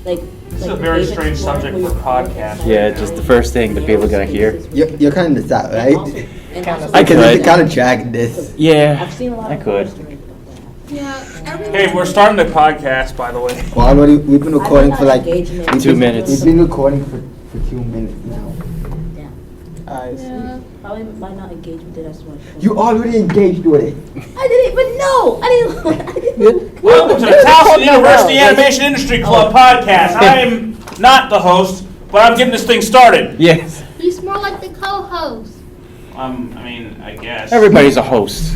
This is a very strange subject for a podcast. Yeah, just the first thing that people are gonna hear. You're kind of out, right? I could. Kind of drag this. Yeah, I could. Hey, we're starting the podcast, by the way. Well, we've been recording for like 2 minutes. We've been recording for 2 minutes now. Yeah. Probably might not engage with it as much. You already engaged with it. I didn't even know. I didn't. Welcome to the Towson University Animation Industry Club podcast. I am not the host, but I'm getting this thing started. Yes. He's more like the co-host. I mean, I guess. Everybody's a host.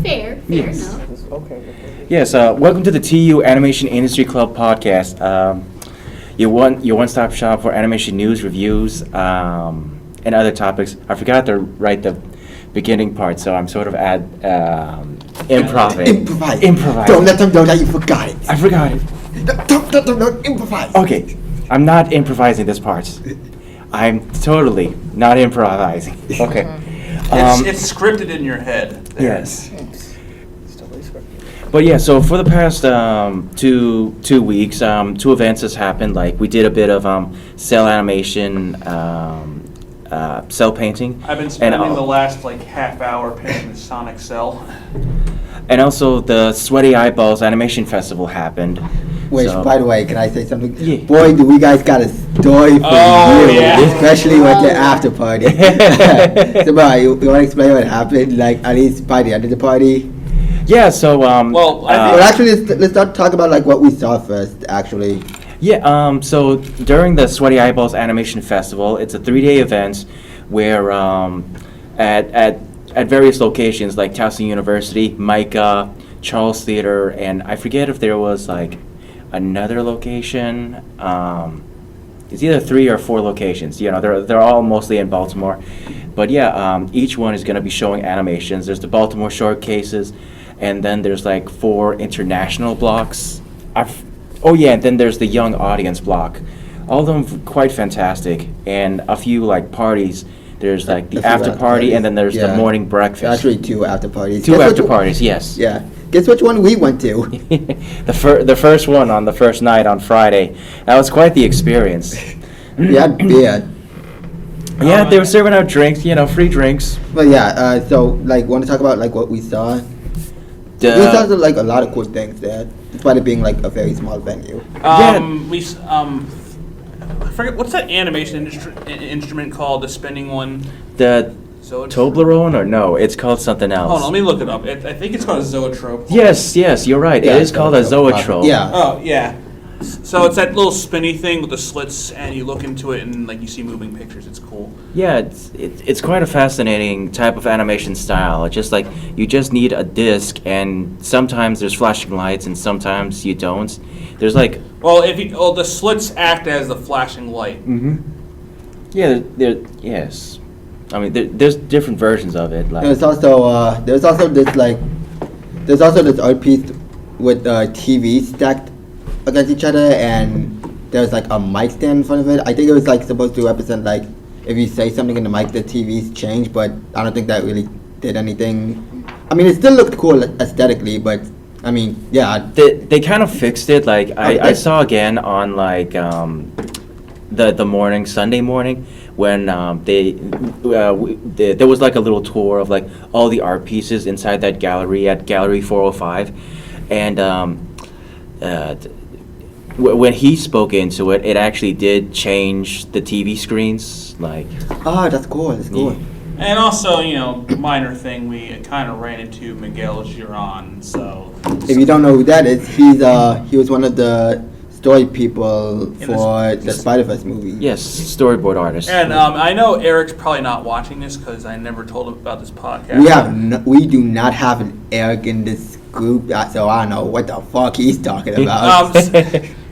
Fair Yes. enough. Yes. Welcome to the TU Animation Industry Club podcast. Your one-stop shop for animation news, reviews, and other topics. I forgot to write the beginning part, so I'm sort of improvising. Improvise. Don't let them know that you forgot it. I forgot it. Don't improvise. Okay, I'm not improvising this part. I'm totally not improvising. Okay. It's scripted in your head. Yes. But yeah, so for the past 2 weeks, 2 events has happened. Like we did a bit of cell animation, cell painting. I've been spending the last half hour painting the Sonic Cell. And also the Sweaty Eyeballs Animation Festival happened. Which, So- by the way, can I say something? Yeah. Boy, do we guys got a story for you, yeah. especially with the after party. So, bro, you want to explain what happened? Like, at least by the end of the party? Yeah, so Well, I Well, actually, let's not talk about like what we saw first. Actually, yeah, so during the Sweaty Eyeballs Animation Festival, it's a 3-day event where at various locations like Towson University, Micah, Charles Theater, and I forget if there was like another location. It's either 3 or 4 locations. You know, they're all mostly in Baltimore, but yeah, each one is going to be showing animations. There's the Baltimore showcases, and then there's like 4 international blocks. Oh yeah, and then there's the young audience block. All of them quite fantastic, and a few like parties. There's like the after party, and then there's the morning breakfast. Actually, 2 after parties. Two after parties, yes. Yeah. Guess which one we went to? The first one on the first night on Friday. That was quite the experience. We had beer. Yeah, they were serving out drinks, free drinks. But yeah, so like, want to talk about like what we saw? We saw like a lot of cool things there, despite it being like a very small venue. I forget what's that animation instrument called, the spinning one. The Toblerone, or no? It's called something else. Hold on, let me look it up. I think it's called a zoetrope. Yes, you're right. Yeah, it is called a zoetrope. Yeah. Oh yeah. So it's that little spinny thing with the slits, and you look into it, and like you see moving pictures. It's cool. Yeah, it's quite a fascinating type of animation style. It's just like you just need a disc, and sometimes there's flashing lights, and sometimes you don't. There's like the slits act as the flashing light. Mm-hmm. Yeah, yes. I mean, there's different versions of it. Like There's also this art piece with TV stacked against each other, and there's like a mic stand in front of it. I think it was like supposed to represent like if you say something in the mic, the TVs change, but I don't think that really did anything. I mean, it still looked cool aesthetically, but I mean, yeah. They kind of fixed it. Like I saw again on like the morning, Sunday morning, when there was like a little tour of like all the art pieces inside that gallery at Gallery 405, and when he spoke into it, it actually did change the TV screens. Like, oh, that's cool. That's cool. Yeah. And also, minor thing, we kind of ran into Miguel Giron. So if you don't know who that is, he was one of the story people for the Spider-Verse movie. Yes, storyboard artist. And I know Eric's probably not watching this because I never told him about this podcast. We do not have an Eric in this group, so I don't know what the fuck he's talking about.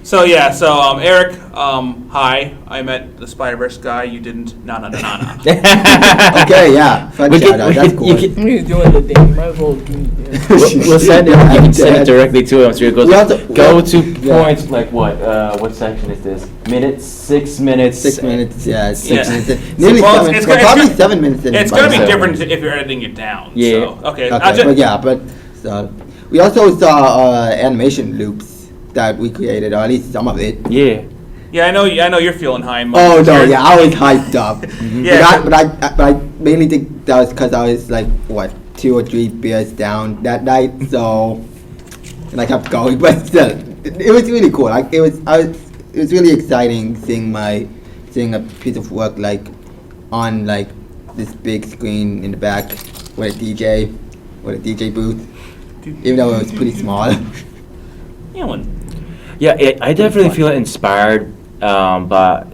So Eric, hi. I met the Spider-Verse guy. You didn't. No. Okay, yeah. Fun shout out. That's cool. He's doing the thing. Might as well do it. We'll send it. You can send it directly to him. So it goes. Go to yeah. points like what? What section is this? Minutes. 6 minutes. 6 minutes. Yeah, 6 Yeah. minutes. Nearly Well, 7. it's Well, gonna- probably 7 minutes. In It's by gonna be now. different if you're editing it down. Yeah. So, okay. Okay, but we also saw animation loops that we created, or at least some of it. Yeah. Yeah, I know you're feeling high and Oh mighty. no, yeah, I was hyped up. Yeah. But I mainly think that was because I was like, what, 2 or 3 beers down that night, so, and I kept going, but still, it was really cool. Like, it was really exciting seeing a piece of work like on like this big screen in the back with a DJ booth, even though it was pretty small. Yeah, I definitely feel inspired by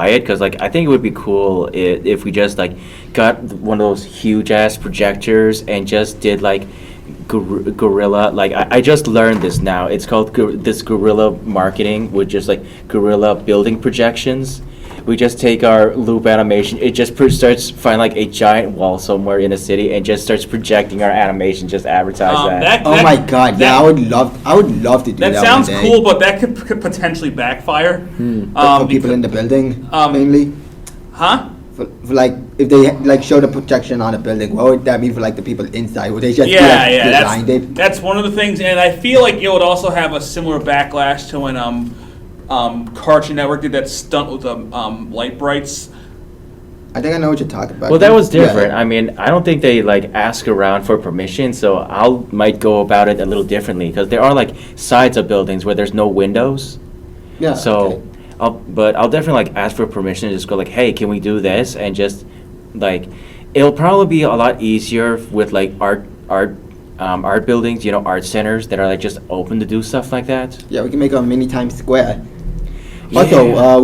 it, because like I think it would be cool if we just like got one of those huge ass projectors and just did like guerrilla, like I just learned this now. It's called this guerrilla marketing, with just like guerrilla building projections. We just take our loop animation. It just starts find like a giant wall somewhere in a city and just starts projecting our animation. Just advertise that. Oh my god! Yeah, I would love to do that. That sounds one day. cool, but that could potentially backfire. For people in the building, mainly. Huh? For like, if they like show the projection on a building, what would that mean for like the people inside? Would they just designed it? That's one of the things, and I feel like it would also have a similar backlash to when Cartoon Network did that stunt with the light brights. I think I know what you're talking about. Well, that was different. Yeah. I mean, I don't think they like ask around for permission, so might go about it a little differently, because there are like sides of buildings where there's no windows. Yeah. So, okay. I'll definitely like ask for permission and just go like, hey, can we do this? And just like, it'll probably be a lot easier with like art buildings, art centers that are like just open to do stuff like that. Yeah, we can make a mini Times Square. Yeah. Also,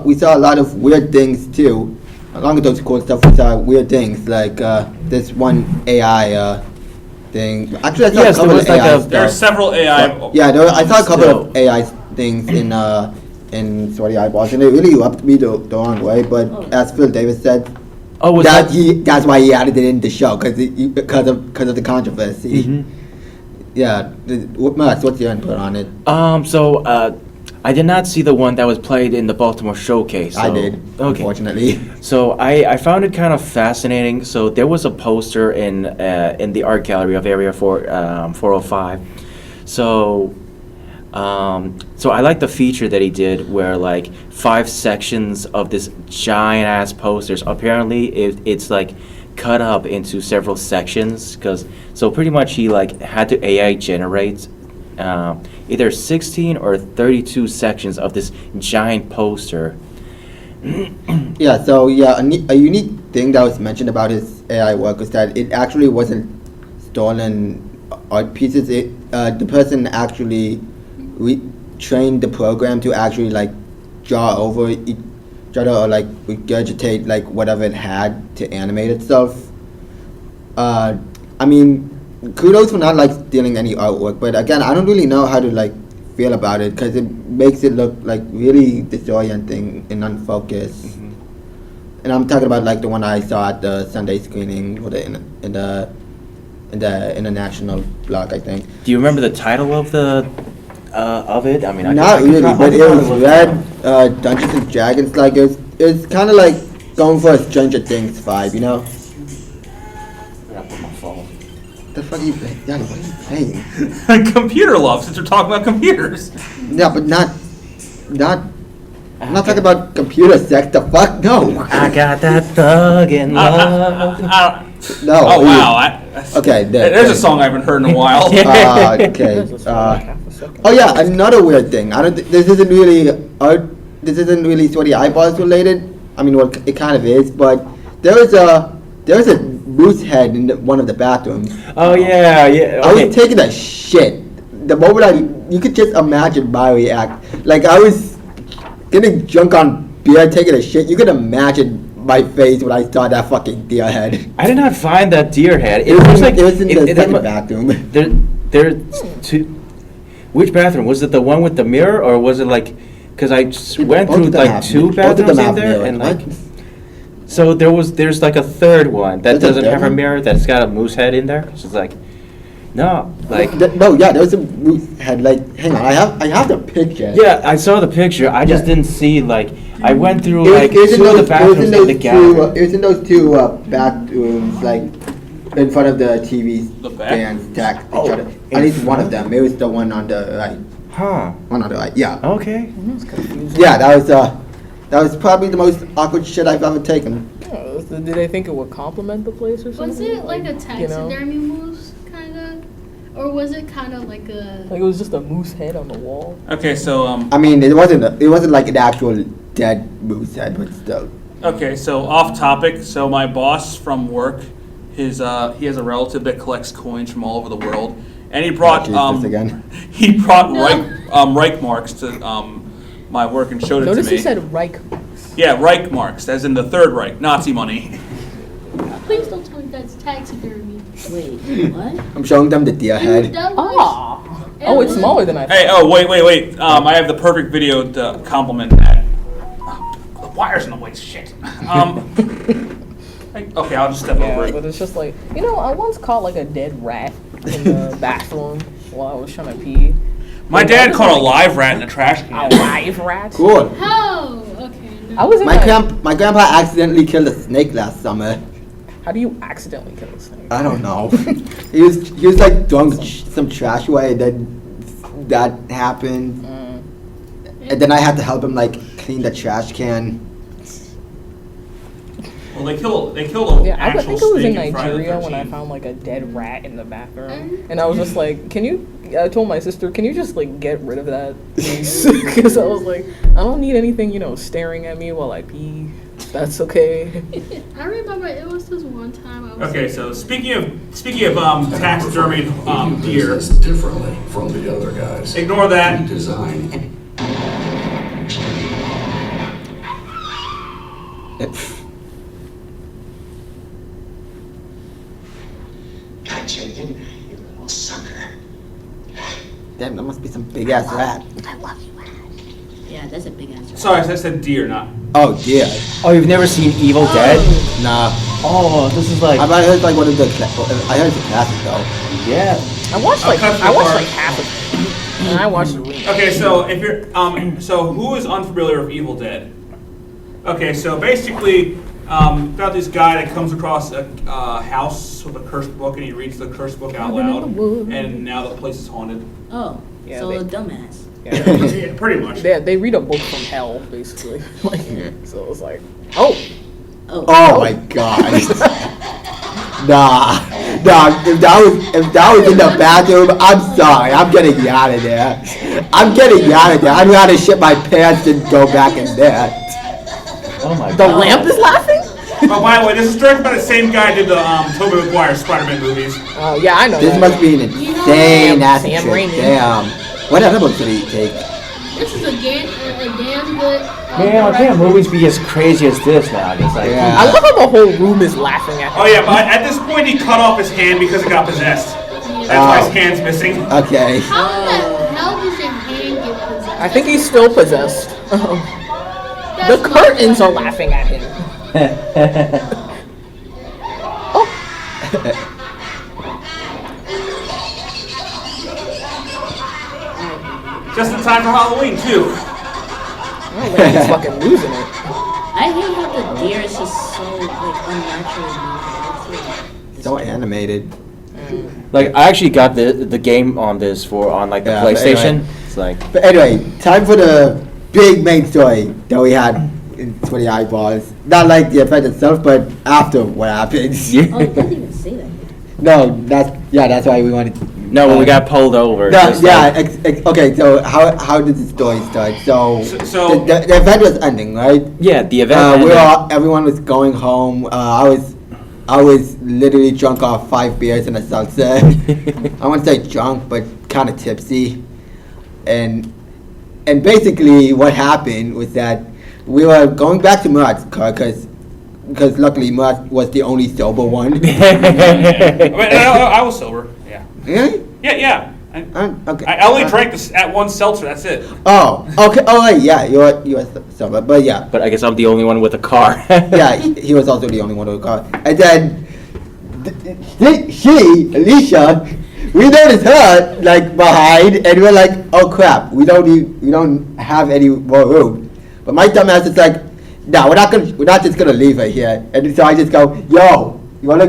we saw a lot of weird things too. Along with those cool stuff, we saw weird things like this one AI thing. Actually, I saw Yes, a couple there was of like AI a- stuff. There are several AI. Yeah, I saw a couple Still. of AI things in Sweaty Eyeballs, and it really rubbed me the wrong way. But as Phil Davis said, Oh, was that's why he added it in the show, because of the controversy. Mhm. Yeah, Max, what's your input on it? I did not see the one that was played in the Baltimore showcase. I so- did, Okay. unfortunately. So I found it kind of fascinating. So there was a poster in the art gallery of Area 405. So I like the feature that he did, where like 5 sections of this giant ass posters. Apparently, it's like cut up into several sections, so pretty much he like had to AI generate either 16 or 32 sections of this giant poster. Yeah, so a unique thing that was mentioned about his AI work was that it actually wasn't stolen art pieces. The person actually trained the program to actually like draw over each other, or like regurgitate like whatever it had to animate itself. I mean, kudos for not like stealing any artwork, but again, I don't really know how to like feel about it, because it makes it look like really disorienting and unfocused. Mhm. And I'm talking about like the one I saw at the Sunday screening or in the international block, I think. Do you remember the title of it? I mean, Not really, but it was Red Dungeons and Dragons. Like it was kind of like going for a Stranger Things vibe, you know? The fuck are you playing? Daddy, what are you playing? Computer love, since we're talking about computers. Yeah, but not I'm not talking about computer sex. The fuck? No. I got that thug in love. No. Oh wow! Okay, there's a song I haven't heard in a while. Okay. Oh yeah, another weird thing. This isn't really Sweaty Eyeballs related. I mean, well, it kind of is, but there was a moose head in one of the bathrooms. Oh yeah. Okay. I was taking a shit. The moment you could just imagine my react. Like I was getting drunk on beer, taking a shit. You could imagine my face when I saw that fucking deer head. I did not find that deer head. It was in the second mu- bathroom. There's two. Which bathroom was it? The one with the mirror, or was it like? Because I went Both through of them like have 2 both of them bathrooms in have there, mirrors. and like. What? So there's like a third one that There's a doesn't third have a one? mirror, that's got a moose head in there. So it's like, no, like. No, yeah, there was a moose head. Like, hang on, I have the picture. Yeah, I saw the picture. I just Yeah. didn't see like. I went through It was- like it was in 2 of the those- bathrooms in the gallery. It was in those 2 bathrooms, like in front of the TV The back? stands stacked each Oh, other. in At least one front? of them. It was the one on the right. Huh. One on the right. Yeah. Okay. That's confusing. Yeah, that was probably the most awkward shit I've ever taken. Oh, did they think it would compliment the place or something? Was it like a you know? taxidermy moose, kind of? Or was it kind of like a... Like it was just a moose head on the wall? Okay, so I mean, it wasn't like an actual dead moose head, but still. Okay, so off topic. So my boss from work, he has a relative that collects coins from all over the world, and he brought Jesus again. he brought Reich marks to my work and showed it Notice to me. he said Reich. Yeah, Reich marks, as in the Third Reich, Nazi money. Please don't tell me that's taxidermy. Wait, what? I'm showing them the deer head. That was- Ah! Oh, it's smaller than I thought. Hey, oh wait. I have the perfect video to compliment that. The wire's in the way. Shit. Okay, I'll just step over Yeah, it. but it's just like, you know, I once caught like a dead rat in the bathroom while I was trying to pee. My dad caught a live rat in the trash A can. live rat? Cool. Oh, okay. I was in My grandpa accidentally killed a snake last summer. How do you accidentally kill a snake? I don't know. he was like throwing some trash away, and then that happened, and then I had to help him like clean the trash can. Well, they killed an Yeah, I actual think it was in snake Friday the Nigeria when I 13th. found like a dead rat in the bathroom, and I was just like, I told my sister, can you just like get rid of that, please? Because I was like, I don't need anything, staring at me while I pee. That's okay. I remember it was this one time I was... Okay, so speaking of taxidermy deer, This differently from the other guys. ignore that. Design. Gotcha, didn't I, you little sucker? Damn, that must be some big ass rat. I love you, Yeah, that's a big answer. Sorry, I said deer, not. Oh dear. Oh, you've never seen Evil Dead? Nah. Oh, this is like. I heard like one of the. I heard it's a classic though. Yeah. I watched like cut you I watched apart. like half of it, and I watched the remake. Okay, so if you're so who is unfamiliar with Evil Dead? Okay, so basically, about this guy that comes across a house with a cursed book, and he reads the cursed book out Cabin in loud, the woods. and now the place is haunted. Oh, Yeah, so they- a dumbass. Yeah. Yeah, pretty much. They read a book from hell, basically. Like, so it was like, oh, Oh my god. Nah. If that was in the bathroom, I'm sorry. I'm getting you out of there. I'm getting you out of there. I'd rather shit my pants than go back in there. Oh my the god. lamp is laughing. Oh, by the way, this is directed by the same guy who did the Tobey Maguire Spider-Man movies. Oh yeah, I know. This that. must be an insane ass Sam trip. Raimi. Damn. What other books did he take? This is a damn good... Man, I can't movies be as crazy as this now. It's like, Yeah. I love how the whole room is laughing at him. Oh yeah, but at this point he cut off his hand because it got possessed. That's why his hand's missing. Okay. How the hell does your hand get possessed? I think he's still possessed. That's The not curtains right. are laughing at him. Just in time for Halloween too. Oh man, he's fucking losing it. I hate how the deer is just so like unnaturally moving. It's So animated. like I actually got the game on this on like the Yeah, but PlayStation. anyway. It's like. But anyway, time for the big main story that we had in 20 eyeballs. Not like the event itself, but after what happens. Yeah. Oh, it doesn't even say that. No, that's why we wanted. No, when we got pulled over. No, it's yeah. like- Okay, so how did the story start? So, So- the event was ending, right? yeah, the event. ended. Everyone was going home. I was literally drunk off 5 beers and a seltzer. I wouldn't say drunk, but kind of tipsy. And basically what happened was that we were going back to Murat's car because luckily Murat was the only sober one. I was sober. Yeah. Really? Yeah. Okay. I only drank this at one seltzer. That's it. Oh, okay. Oh, right, yeah. You were sober, but yeah. But I guess I'm the only one with a car. Yeah, he was also the only one who got. And then Alicia, we noticed her like behind, and we're like, oh crap, we don't have any more room. But my dumbass is like, no, we're not just gonna leave her here. And so I just go, yo, you wanna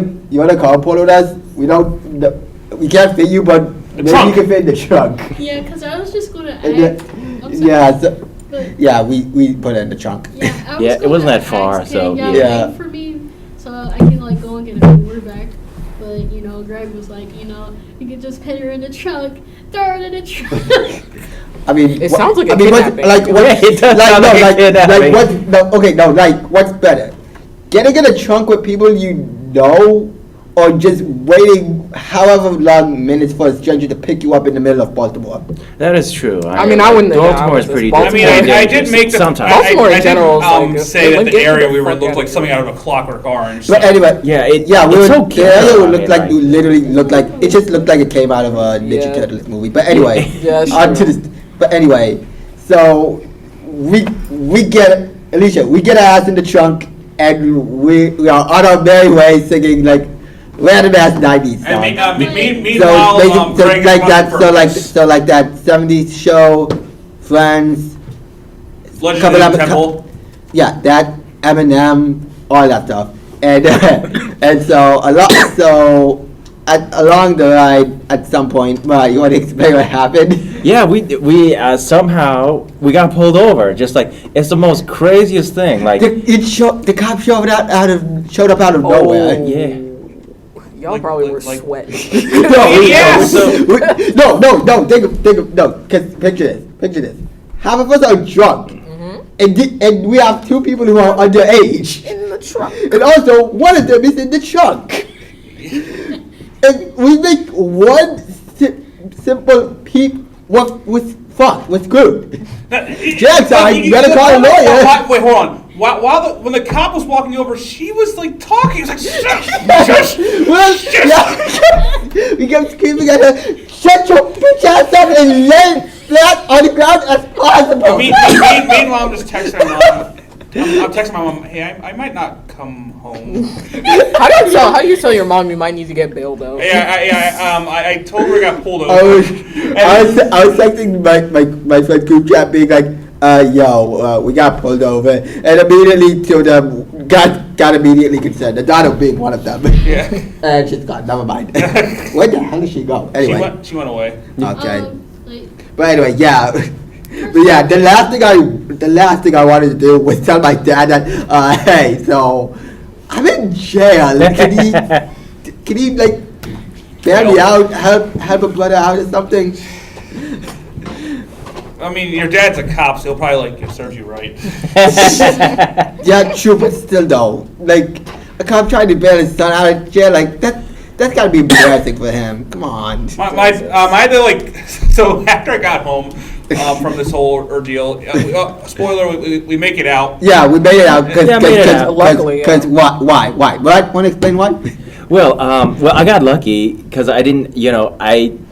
carpool with us? We can't fit you, but maybe trunk. you can fit in the trunk. Yeah, because I was just gonna Yeah, ask. I'm sorry, yeah, so, but yeah, we put it in the trunk. yeah, I was Yeah, it gonna wasn't that ask, far, can so, y'all yeah. wait for me so I can like go and get a quarter back. But Greg was like, you can just put her in the trunk, throw it in the trunk. I mean, It sounds like a what's, kidnapping. like what? Yeah, it does sound like a like kidnapping. what? No, okay, no, like what's better, getting in a trunk with people you know, or just waiting however long minutes for a stranger to pick you up in the middle of Baltimore? That is true. I mean, I wouldn't. Baltimore is yeah, pretty. I mean, I did dangerous make the sometimes. Baltimore in I did, general is like, say that like, the get area the we were fuck looked out like of something here. out of a Clockwork Orange. But so- anyway, Yeah, we it's were, okay, the area though, looked I like mean, literally looked like it just looked like it came out of a Ninja Yeah. Turtles movie. But anyway, Yeah, that's on to true. this. But anyway, so we get Alicia, we get our ass in the trunk, and we are on our merry way singing like random ass 90s songs. And Wait. meanwhile, so Greg is like running that, for so like that 70s show, Friends, Legend couple of of- the Temple. yeah, that Eminem, all that stuff, and and so along the ride at some point, you want to explain what happened? Yeah, we somehow we got pulled over. Just like it's the most craziest thing. Like The cop showed up out of nowhere. Oh. yeah. Y'all probably were like- sweating. Yes! No, because picture this. Half of us are drunk, and we have two people who are underage, In the trunk. and also one of them is in the trunk. And we make one simple peep was fucked, was good. Jack's you better call a lawyer. Wait, hold on. When the cop was walking over, she was like talking. It was like, shush, shush. Well, yeah, we kept screaming at her, shut your bitch ass up and lay flat on the ground as possible. Meanwhile, I'm just texting my mom. I'm texting my mom, hey, I might not come home. How do you tell your mom you might need to get bailed out? I told her I got pulled over. I was texting my friend group chat being like, we got pulled over, and immediately to them got immediately concerned. The daughter being one of them. Yeah. And she's gone. Never mind. Where the hell did she go? Anyway. She went away. Okay. Like, But anyway, yeah. But yeah, the last thing I wanted to do was tell my dad that, hey, so I'm in jail. Can he like bail me out, help a brother out or something? I mean, your dad's a cop, so he'll probably serve you right. Yeah, true, but still though, like a cop trying to bail his son out of jail, like that's gotta be embarrassing for him. Come on. I had to so after I got home from this whole ordeal, spoiler, we make it out. Yeah, we made it out Yeah, made it out. Luckily, yeah. because why? What? Want to explain why? Well, I got lucky because I didn't, I didn't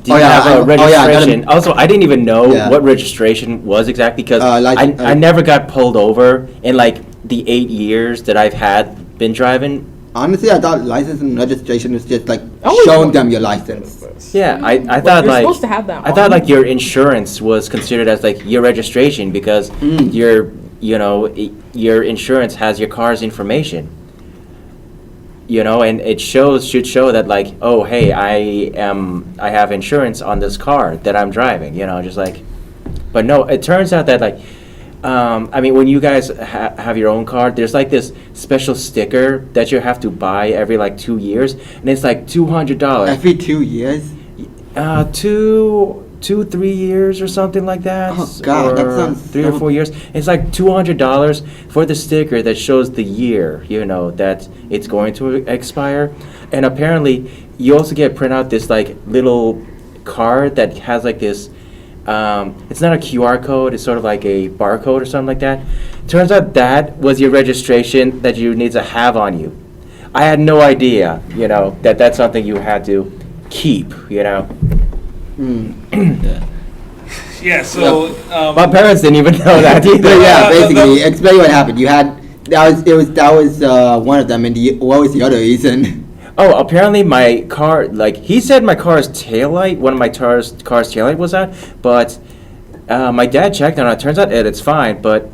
Oh, yeah, have a I got registration. him. Also, I didn't even know Yeah. what registration was exactly because I never got pulled over in like the 8 years that I've been driving. Honestly, I thought license and registration was just like Always showing wanted them your license. Yeah, I thought You're like supposed to have that I thought on. like your insurance was considered as like your registration because your insurance has your car's information. And it should show that like, oh hey, I have insurance on this car that I'm driving. Just like, but no, it turns out that like. When you guys have your own car, there's like this special sticker that you have to buy every like 2 years, and it's like $200. Every 2 years? 3 years or something like that. Oh, God, that or sounds 3 or so- 4 years. It's like $200 for the sticker that shows the year, that it's going to expire. And apparently, you also get print out this like little card that has like this. It's not a QR code, it's sort of like a barcode or something like that. Turns out that was your registration that you need to have on you. I had no idea, that that's something you had to keep, Yeah, so My parents didn't even know that But either. yeah, basically, explain what happened. You had that was one of them, and what was the other reason? Oh, apparently my car, like, he said my car's taillight, one of my car's taillight was out, but my dad checked on it. Turns out it's fine, but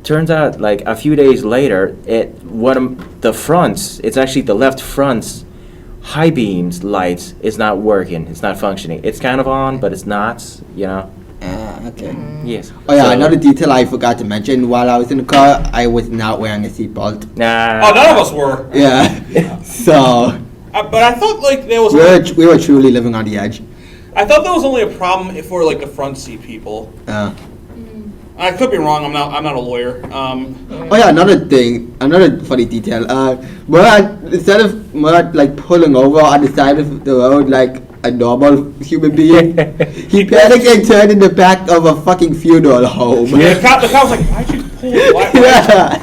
turns out, a few days later, one of the fronts, it's actually the left fronts, high beams lights is not working. It's not functioning. It's kind of on, but it's not. You know. Okay. Yes. Oh yeah, So- another detail I forgot to mention while I was in the car, I was not wearing a seatbelt. Nah. Oh, none of us were. Yeah. So But I thought like there was. we were truly living on the edge. I thought that was only a problem for like the front seat people. I could be wrong. I'm not a lawyer. Oh yeah, another funny detail. Murat, instead of Murat like pulling over on the side of the road like a normal human being, he panicked and turned in the back of a fucking funeral home. The cop was like, "Why'd you pull? Yeah.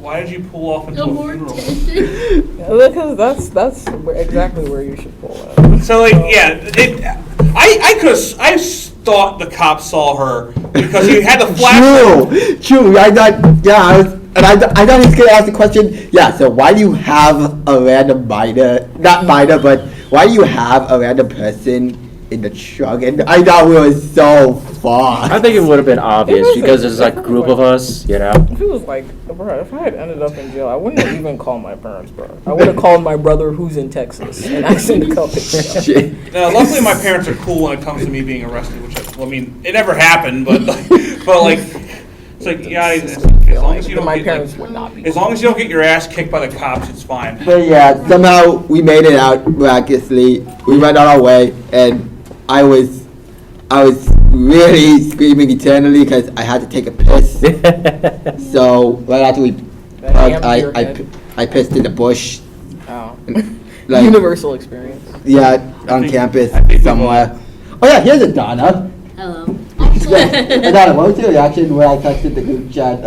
Why did you pull off into No a more funeral?" attention. Because that's exactly where you should pull out. So like, yeah, I thought the cop saw her because he had the flash. True. I thought, yeah, I thought he was gonna ask the question. Yeah. So why do you have a random minor, not minor, but why do you have a random person in the truck? And I thought we were so far. I think it would have been obvious It because was there's like a group of us, you know. If it was like, bro, if I had ended up in jail, I wouldn't have even called my parents, bro. I would have called my brother who's in Texas and asked him to come pick me up. Shit. Luckily, my parents are cool when it comes to me being arrested, which I mean, it never happened, but like, it's like yeah, as long as you don't my get, parents like, would not be. as long as you don't get your ass kicked by the cops, it's fine. But yeah, somehow we made it out miraculously. We went on our way, and I was really screaming eternally because I had to take a piss. So right after we parked, I pissed in the bush. Oh. Like, Universal experience. yeah, on think- campus I think somewhere. Oh yeah, here's Adana. Hello. Adana, what was your reaction when I texted the group chat?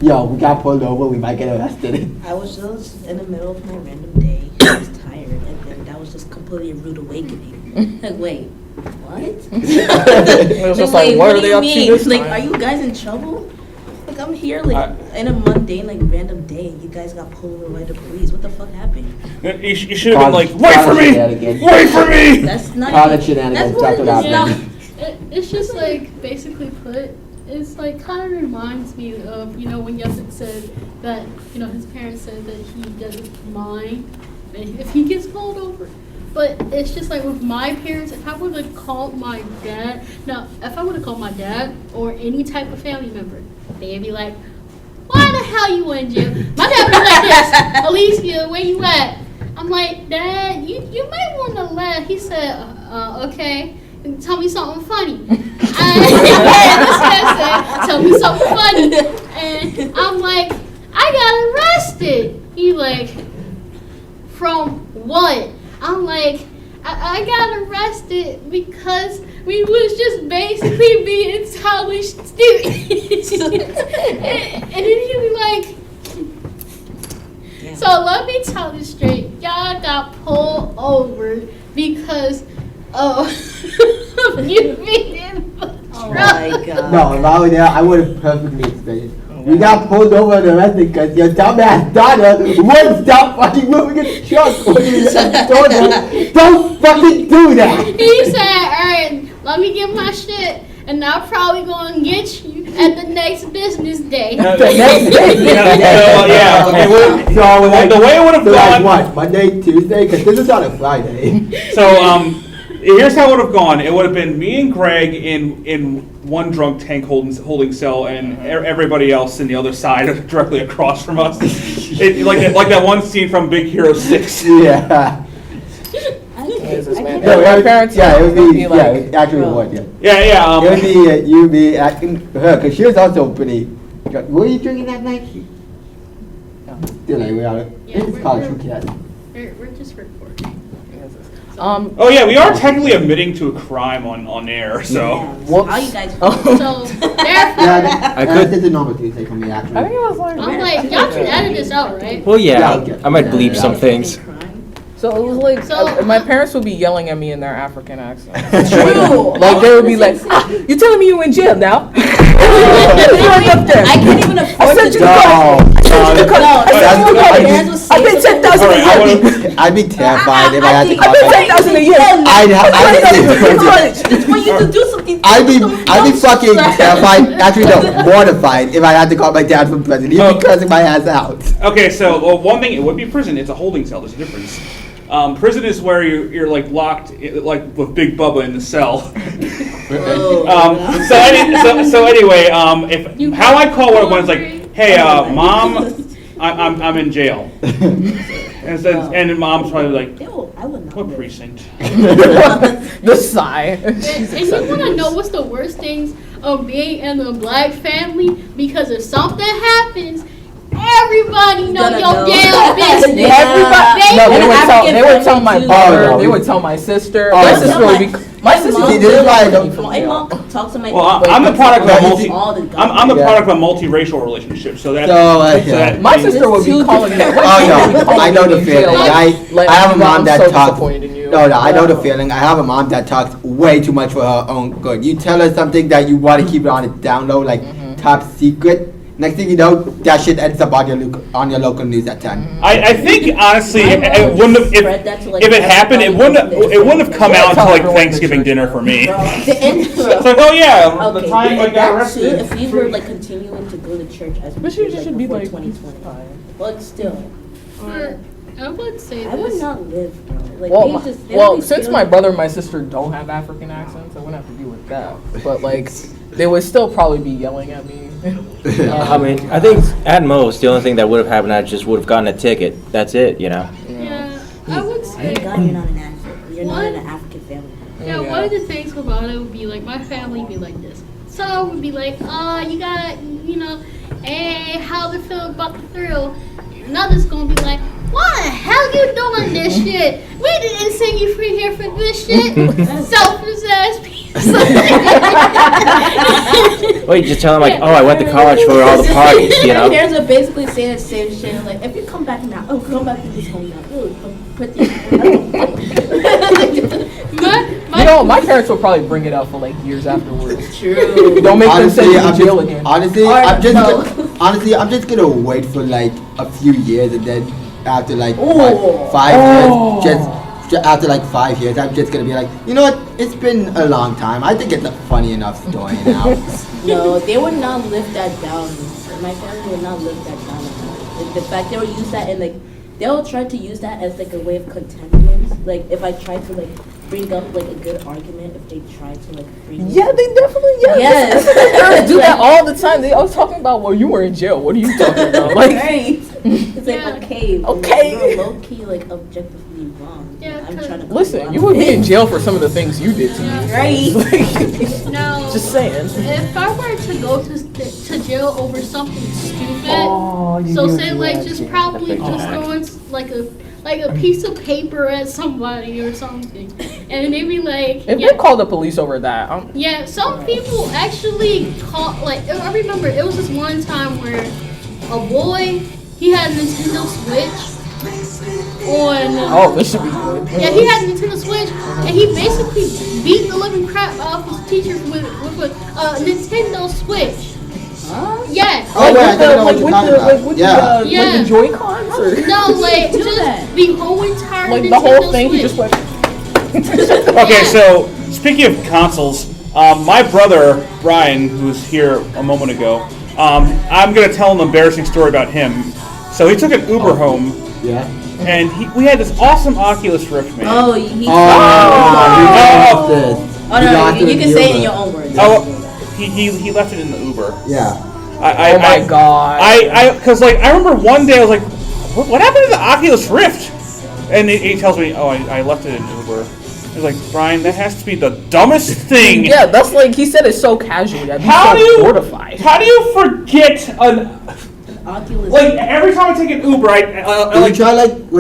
Yo, we got pulled over. We might get arrested. I was just in the middle of my random day. I was tired, and then that was just completely a rude awakening. Like, wait, what? It was just like, wait, what are do they you up to mean? this Like, time? are you guys in trouble? Like, I'm here, like, in a mundane, like, random day, and you guys got pulled over by the police. What the fuck happened? You should have been like, College wait for me, shenanigans. wait for me. That's not College even, shenanigans, that's that's what what it is. happened. It's just like basically put. It's like kind of reminds me of when Yusuf said that his parents said that he doesn't mind if he gets pulled over. But it's just like with my parents, if I would have called my dad, or any type of family member, they'd be like, why the hell you in jail? My dad would be like this, Alicia, where you at? I'm like, Dad, you might want to laugh. He said, okay, tell me something funny. This guy said, tell me something funny. And I'm like, I got arrested. He like, from what? I'm like, I got arrested because we was just basically being college students. and then he was like, so let me tell you straight, y'all got pulled over because of you being in the Oh truck. my god. No, if I were there, I would have perfectly explained it. We got pulled over and arrested because your dumbass daughter wouldn't stop fucking moving in the truck when you told her, don't fucking do that. He said, alright, let me get my shit and I'll probably go and get you at the next business day. The next day. Yeah. Okay, well, So like, the way it would have so like gone. what? Monday, Tuesday? Because this is on a Friday. So here's how it would have gone. It would have been me and Greg in one drunk tank holding cell, and everybody else in the other side, directly across from us. Like that one scene from Big Hero 6. Yeah. Is this man? No, My parents yeah, it would be, like, yeah, it actually would, yeah. Yeah. It would be you, me, acting her, because she was also pretty drunk. What were you drinking that night? Still like, we are, Yeah, it's college, who cares? We're just recording. Oh yeah, we are technically admitting to a crime on air. So. Whoops. How you guys So therefore, Yeah, I that's could- just a normal Tuesday for me, actually. I think it was like. I'm like, y'all can edit this out, right? Well, yeah, Yeah, okay. I might bleep some things. So it was like, So- my parents would be yelling at me in their African accent. True. Like they would be like, you telling me you in jail now? You went up there. I can't even I afford sent to you the call. I sent you the call. I sent you the call. Parents will say I paid something. 10,000 a year. I'd be terrified if I had to I call paid my 10,000 a year. It's when you to do something. I'd be don't fucking stress. terrified, actually no, mortified if I had to call my dad from prison. He'd be cursing my ass out. Okay, so one thing, it would be prison. It's a holding cell. There's a difference. Prison is where you're like locked, like with Big Bubba in the cell. So anyway, if how I call one of one's like, hey, Mom, I'm in jail, and then Mom's probably like, Ew, I would not. what live. precinct? The sigh. And you want to know what's the worst things of being in a black family? Because if something happens, everybody know Gonna your know. damn business. Everybody. No, they would tell my family brother. too. They would tell my sister. Oh, My no. sister would be. My sister mom See, would this is be why I from don't- My jail. mom talks to my. Well, I'm the product of a multi. all the I'm the Yeah. product of a multiracial relationship, so that. Yeah. My sister would be Two calling me. different- Oh no, I know the feeling. I have a mom that talks. Disappointed in you. No, I know the feeling. I have a mom that talks way too much for her own good. You tell her something that you want to keep it on the down low, like top secret. Next thing you know, that shit ends up on your local news at 10. I think honestly, My it mom wouldn't have spread that to, like, if it happened. It wouldn't have come out until like everyone in the Thanksgiving church. dinner for me. The intro. It's like, oh yeah, the Okay, time I got that too, arrested. if we were like continuing to go to church as we But she did, like, should be before like 2020, but still, I would say I would this. not live, bro. Like, Well, they just, they well, always since feel my like- brother and my sister don't have African accents, I wouldn't have to deal with that. But like, they would still probably be yelling at me. I mean, I think at most the only thing that would have happened, I just would have gotten a ticket. That's it, you know. Yeah, I would Thank say. God you're not an African. You're not in What? an African family. Yeah, one of the things about it would be like my family would be like this. So would be like, you got, hey, how they feel about the thrill? Another's gonna be like, why the hell you doing this shit? We didn't send you free here for this shit. Selfish ass piece. Well, you just tell them like, oh, I went to college for all the parties, you My know. parents are basically saying the same shit. Like, if you come back now, come back to this home now. Put this. My parents will probably bring it up for like years afterwards. True. Don't make them send you to I'm jail just, again. honestly, I'm just gonna wait for like a few years, and then after like Oh. 5 years, just after like 5 years, I'm just gonna be like, you know what? It's been a long time. I think it's a funny enough story now. No, they would not live that down. My family would not live that down. Like, the fact they would use that and like they'll try to use that as like a way of contentment. Like if I try to like bring up like a good argument, if they try to like bring. Yeah, they definitely Yes. Parents do that all the time. They always talking about, well, you were in jail. What are you talking about? Like, Right. It's like Yeah. okay. You're low key like objectively wrong. Yeah, I'm trying to. listen, you would be in jail for some of the things you did to me. Right. No. Just saying. If I were to go to jail over something stupid, Oh, you so do say do like that, just yeah. probably Oh, just heck. throwing like a piece of paper at somebody or something, and they'd be like, If yeah, they call the police over that, yeah. Some people actually call like I remember it was this one time where a boy he had a Nintendo Switch on. oh, this should be good. Yeah, he had a Nintendo Switch, and he basically beat the living crap out of his teachers with a Nintendo Switch. Huh? Yeah. Oh, wait, I think I know what you're talking about. With Yeah. the, Yeah. like the Joy-Cons? Or? No, like Do just that? the whole entire Like Nintendo the whole thing, he Switch. just went. Okay, so speaking of consoles, my brother Brian, who was here a moment ago, I'm gonna tell an embarrassing story about him. So he took an Uber home, Yeah. and we had this awesome Oculus Rift, man. Oh, he. Oh, Oh no, you can say it in your own words. Oh, he left it in the Uber. Yeah. Oh my god. Cause like I remember one day I was like, what happened to the Oculus Rift? And he tells me, oh, I left it in Uber. He's like, Brian, that has to be the dumbest thing. Yeah, that's like, he said it so casually. I'd be How so do you mortified. How do you forget an Oculus. like every time I take an Uber, I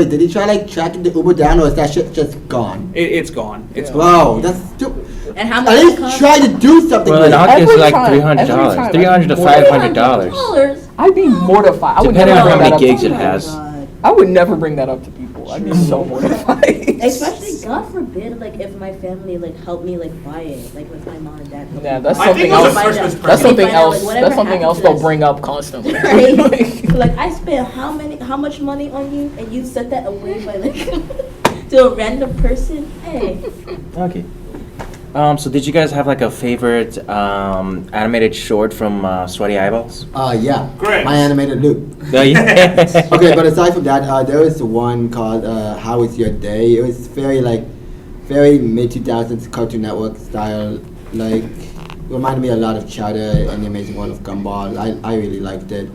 Did he try tracking the Uber down, or is that shit just gone? it's gone. It's gone. Wow, that's stupid. And how At much it least cost? try to do something Well, with an it. Oculus is Every like time, $300, every time. $300 to $500. $300. I'd be mortified. I would Depending never on how bring many that up to gigs it people. has. God. I would never bring that up to people. I'd be so mortified. Especially, God forbid, like if my family like helped me like buy it, like with my mom and dad. helped Yeah, me that's buy I something think it was else. a Christmas That's present. something Find out, else. like, whatever That's something happened else to they'll this. bring up constantly. Right? Like I spent how much money on you, and you sent that away by like to a random person. Hey, Okay. So did you guys have like a favorite animated short from Sweaty Eyeballs? Yeah. Great. My animated loop. Yeah. Okay, but aside from that, there was one called How Was Your Day? It was very mid 2000s Cartoon Network style, like reminded me a lot of Chowder and the Amazing World of Gumball. I really liked it.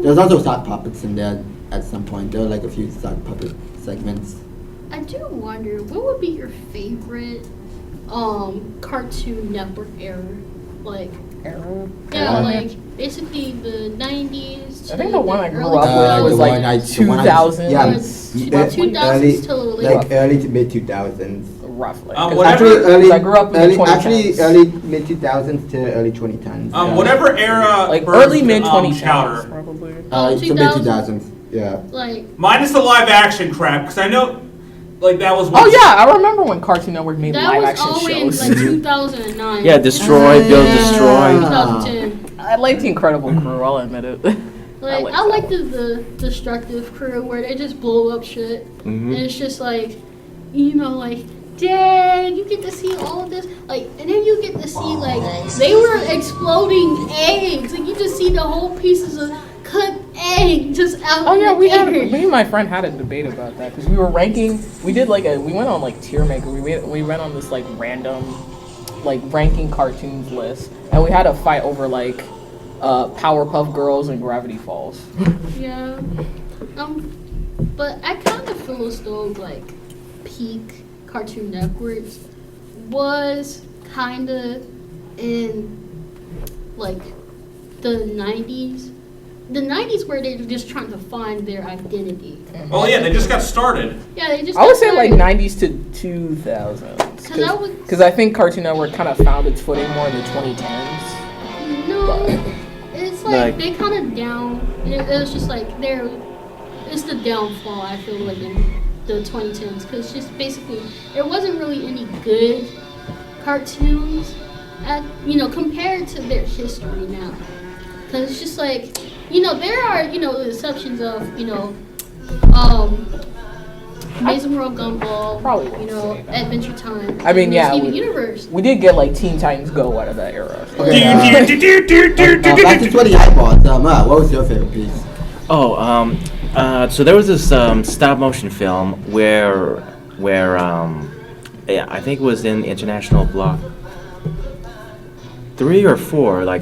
There's also sock puppets in there at some point. There were like a few sock puppet segments. I do wonder, what would be your favorite Cartoon Network era? Like, Era? yeah, like basically the 90s. I think the one I grew early up with was the like one I- 2000s. yeah, Or 2000s early- till like early to mid 2000s. Roughly. Whatever- Actually, early. I grew up in the early, 2010s. Actually, early mid 2000s to early 2010s. Whatever era. Like birthed, early mid 2010s, Chowder. probably. To mid 2000s. Yeah. like, Minus the live action crap, because I know, like that was. Oh yeah, I remember when Cartoon Network made that live was action always shows. like 2009. Yeah, Destroy, Build, Destroy. 2010. I liked the Incredible Crew. I'll admit it. Like, I like the destructive crew where they just blow up shit. Mhm. And it's just like, you know, like, dang, you get to see all of this. Like, and then you get to see, like, they were exploding eggs. Like, you just see the whole pieces of cooked egg just out Oh in yeah, the me air. and my friend had a debate about that because we were ranking. We did like we went on like tier maker. We went on this like random, like ranking cartoons list, and we had a fight over like Powerpuff Girls and Gravity Falls. Yeah. But I kind of feel as though, like, peak Cartoon Networks was kind of in, like, the 90s. The 90s where they were just trying to find their identity. Oh yeah, they just got started. Yeah, they just I would got say like started. 90s to 2000s. 'Cause I would- Because I think Cartoon Network kind of found its footing more in the 2010s. No, it's like, Like- they kind of down. It was just like it's the downfall. I feel like in the 2010s because just basically there wasn't really any good cartoons compared to their history now. Because it's just like there are exceptions of Amazing World Gumball, Probably won't say that. Adventure Time. I mean, yeah, Steven we- Universe. We did get like Teen Titans Go out of that era. Okay. Back to Sweaty Eyeballs. What was your favorite piece? Oh, so there was this stop motion film where yeah, I think it was in International Block 3 or 4. Like,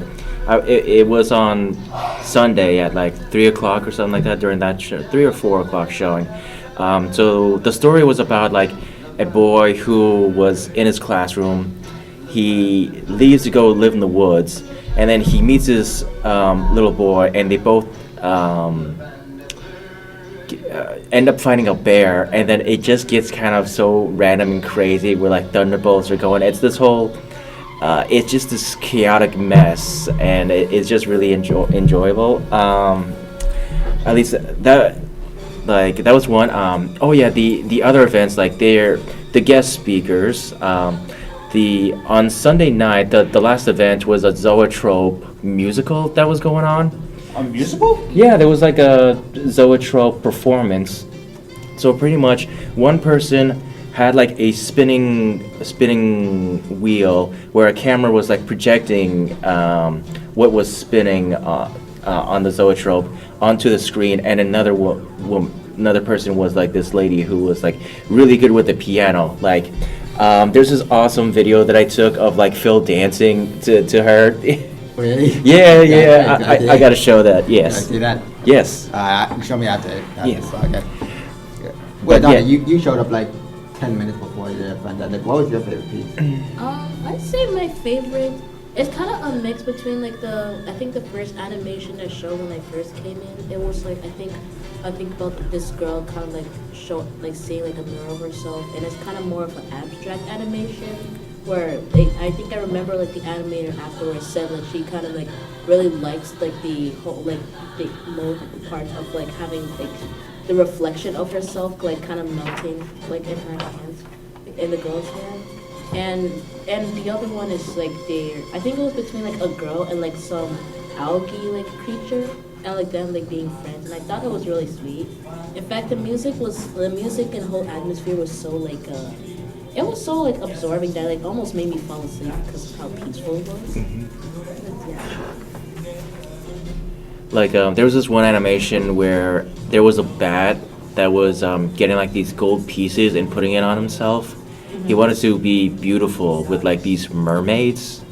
it was on Sunday at like 3 o'clock or something like that during that 3 or 4 o'clock showing. So the story was about like a boy who was in his classroom. He leaves to go live in the woods, and then he meets this little boy, and they both end up finding a bear, and then it just gets kind of so random and crazy where like thunderbolts are going. It's this whole it's just this chaotic mess, and it's just really enjoyable. At least that was one. Oh yeah, the other events, like the guest speakers. On Sunday night, the last event was a Zoetrope musical that was going on. A musical? Yeah, there was like a Zoetrope performance. So pretty much one person had like a spinning wheel where a camera was like projecting what was spinning on the Zoetrope onto the screen, and another person was like this lady who was like really good with the piano. Like there's this awesome video that I took of like Phil dancing to her. Really? Yeah. I gotta show that. Can I Yes. see that? Yes. Show me after. Yes. Okay. Well, But Donna, yeah. you showed up like 10 minutes before the event. Like, what was your favorite piece? I'd say my favorite. It's kind of a mix between like I think the first animation that showed when I first came in. It was like I think about this girl kind of like seeing like a mirror of herself, and it's kind of more of an abstract animation. Where I think I remember like the animator afterwards said like she kind of like really likes like the whole like the low part of like having like the reflection of herself like kind of melting like in her hands, in the girl's hand, and the other one is like I think it was between like a girl and like some algae like creature, and like them like being friends, and I thought it was really sweet. In fact, the music and whole atmosphere was so like it was so like absorbing that like almost made me fall asleep because of how peaceful it was. Yeah. Like, there was this one animation where there was a bat that was getting like these gold pieces and putting it on himself. He wanted to be beautiful with like these mermaids.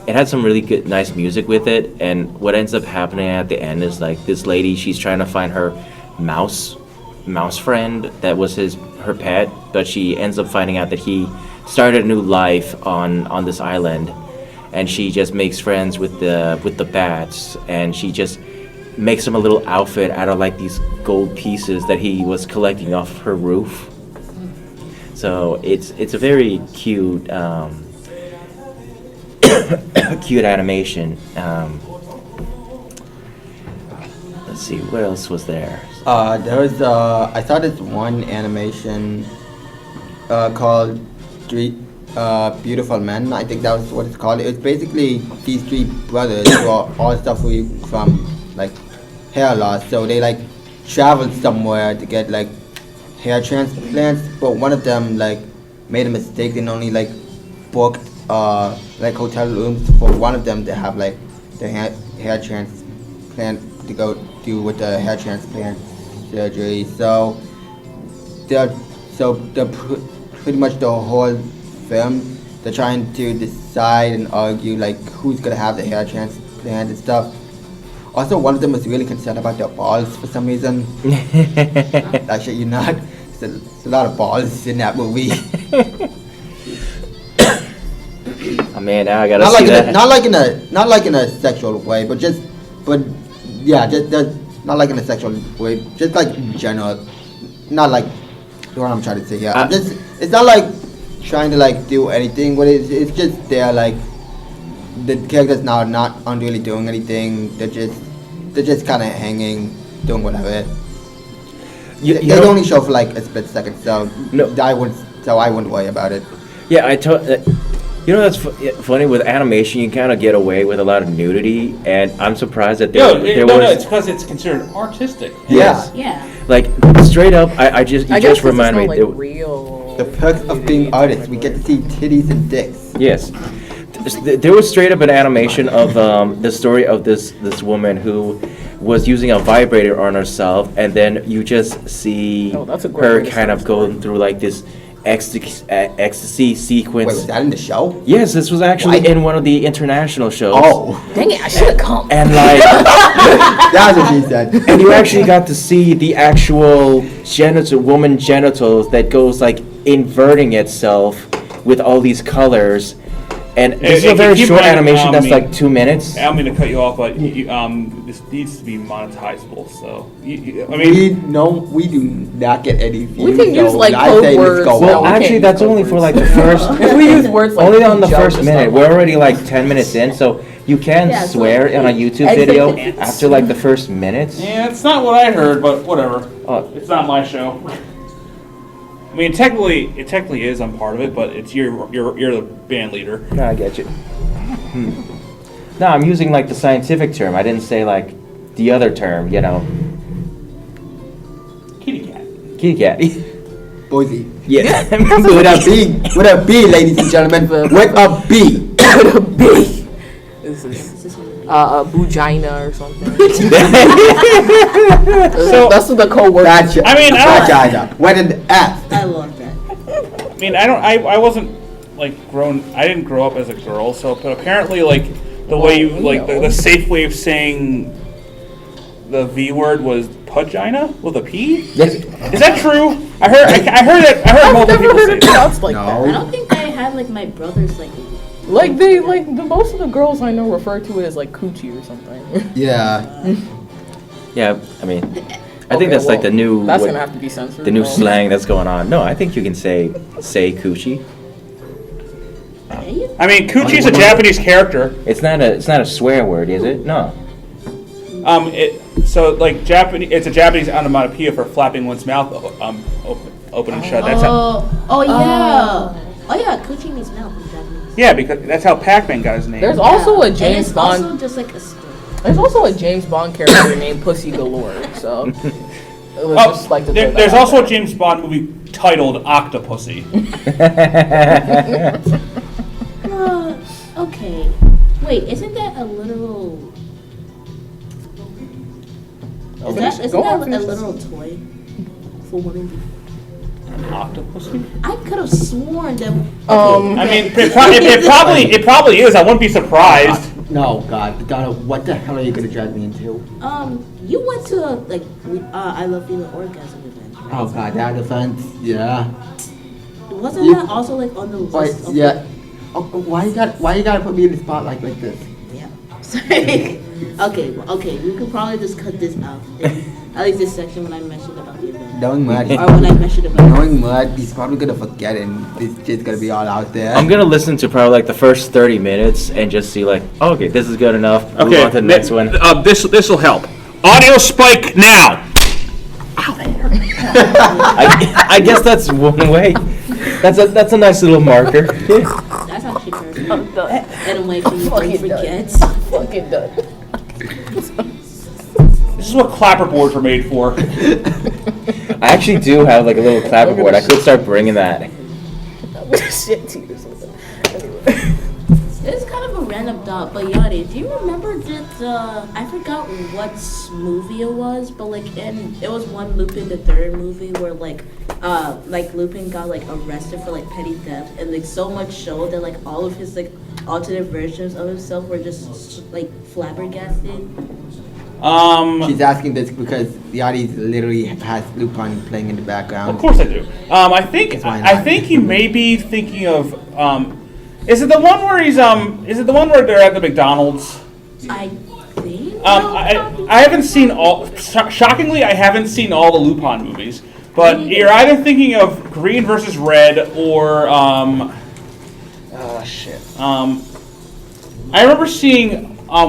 It had some really good, nice music with it. And what ends up happening at the end is like this lady, she's trying to find her mouse friend that was her pet, but she ends up finding out that he started a new life on this island, and she just makes friends with the bats, and she just makes him a little outfit out of like these gold pieces that he was collecting off her roof. So it's a very cute cute animation. Let's see, what else was there? There was I saw this one animation called Beautiful Men. I think that was what it's called. It's basically these three brothers who are all suffering from like hair loss. So they like traveled somewhere to get like hair transplants, but one of them like made a mistake and only like booked like hotel rooms for one of them to have like the hair transplant to go do with the hair transplant surgery. So they're pretty much the whole film they're trying to decide and argue like who's gonna have the hair transplant and stuff. Also, one of them was really concerned about their balls for some reason. Actually, you're not. There's a lot of balls in that movie. Oh man, now I gotta see that. Not like in a sexual way, but not like in a sexual way. Just like in general, not like what I'm trying to say here. It's not like trying to like do anything, but it's just they're like the characters now are not really doing anything. They're just kind of hanging, doing whatever. They only show for like a split second, so I wouldn't worry about it. Yeah, you know that's funny with animation. You kind of get away with a lot of nudity, and I'm surprised that there was. No, it's because it's considered artistic. Yeah. Yeah. Like straight up, I just remind me. Like real. The perks of being artists, we get to see titties and dicks. Yes. There was straight up an animation of the story of this woman who was using a vibrator on herself, and then you just see her kind of going through like this ecstasy sequence. Wait, was that in the show? Yes, this was actually in one of the international shows. Oh. Dang it, I should have come. And like That's what she said. and you actually got to see the actual woman genitals that goes like inverting itself with all these colors. And this is a very short animation that's like 2 minutes. I don't mean to cut you off, but this needs to be monetizable. So, I mean, we do not get any views. We can use so like I code say let's words. go Well, on. actually, that's only for like the first. If we use words like only on the jump first and minute. stuff. We're already like 10 minutes in, so you can Yeah, so swear on a YouTube video exit. after like the first minutes. yeah, it's not what I heard, but whatever. Oh. It's not my show. I mean, it technically is. I'm part of it, but it's you're the band leader. No, I get you. No, I'm using like the scientific term. I didn't say like the other term, you know. Kitty cat. Kitty cat. Boise. Yeah. With a B, ladies and gentlemen. With a B. With a B. This is a bugina or something. So That's what the code word. Gotcha. I mean, Gotcha. With an F. I love that. I mean, I wasn't like I didn't grow up as a girl, so but apparently like the way you like the safe way of saying the V word was pugina with a P. Yes. Is that true? I heard multiple people say that. Pronounced like No. I don't think I had like my brothers like. Like they like the most of the girls I know refer to it as like coochie or something. Yeah. Yeah, I mean, I think that's like the new That's gonna have to be censored. the new though. slang that's going on. No, I think you can say coochie. I mean, coochie's a Japanese character. It's not a swear word, is it? No. It's a Japanese onomatopoeia for flapping one's mouth open and shut. That's how. Oh yeah, coochie means mouth in Japanese. Yeah, because that's how Pac-Man got his name. There's also a And James it's Bond. also just like a skirt. There's also a James Bond character named Pussy Galore. So it was just like to throw that there's out also there. a James Bond movie titled Octopussy. Okay. Wait, isn't that a literal? Isn't that a literal toy for women? Octopussy? I could have sworn that. I mean, it probably is. I wouldn't be surprised. No, God, Donna, what the hell are you gonna drag me into? You went to I Love Female Orgasm event, right? Oh God, that offense, yeah. Wasn't that also like on the list? Wait, yeah. Oh, why you gotta put me in the spotlight like this? Yeah. Sorry. Okay. We could probably just cut this out. At least this section when I mentioned about the event. Knowing Mud, Or when I mentioned about. knowing Mud, he's probably gonna forget and this shit's gonna be all out there. I'm gonna listen to probably like the first 30 minutes and just see like, oh, okay, this is good enough. Move on to the next one. This will help. Audio spike now. I guess that's one way. That's a nice little marker. That's actually perfect. I'm done. And a way for you to Fucking forget. Fucking done. This is what clapperboards are made for. I actually do have like a little clapperboard. I could start bringing that. Shit, tea or something. Anyway. It's kind of a random thought, but Yadi, do you remember that, I forgot what movie it was, but it was one Lupin the Third movie where Lupin got arrested for petty theft, and so much so that all of his alternate versions of himself were just flabbergasted. She's asking this because Yadi literally has Lupin playing in the background. Of course I do. I think you may be thinking of. Is it the one where he's Is it the one where they're at the McDonald's? I think. I haven't seen all. Shockingly, I haven't seen all the Lupin movies. But you're either thinking of Green versus Red or shit. I remember seeing a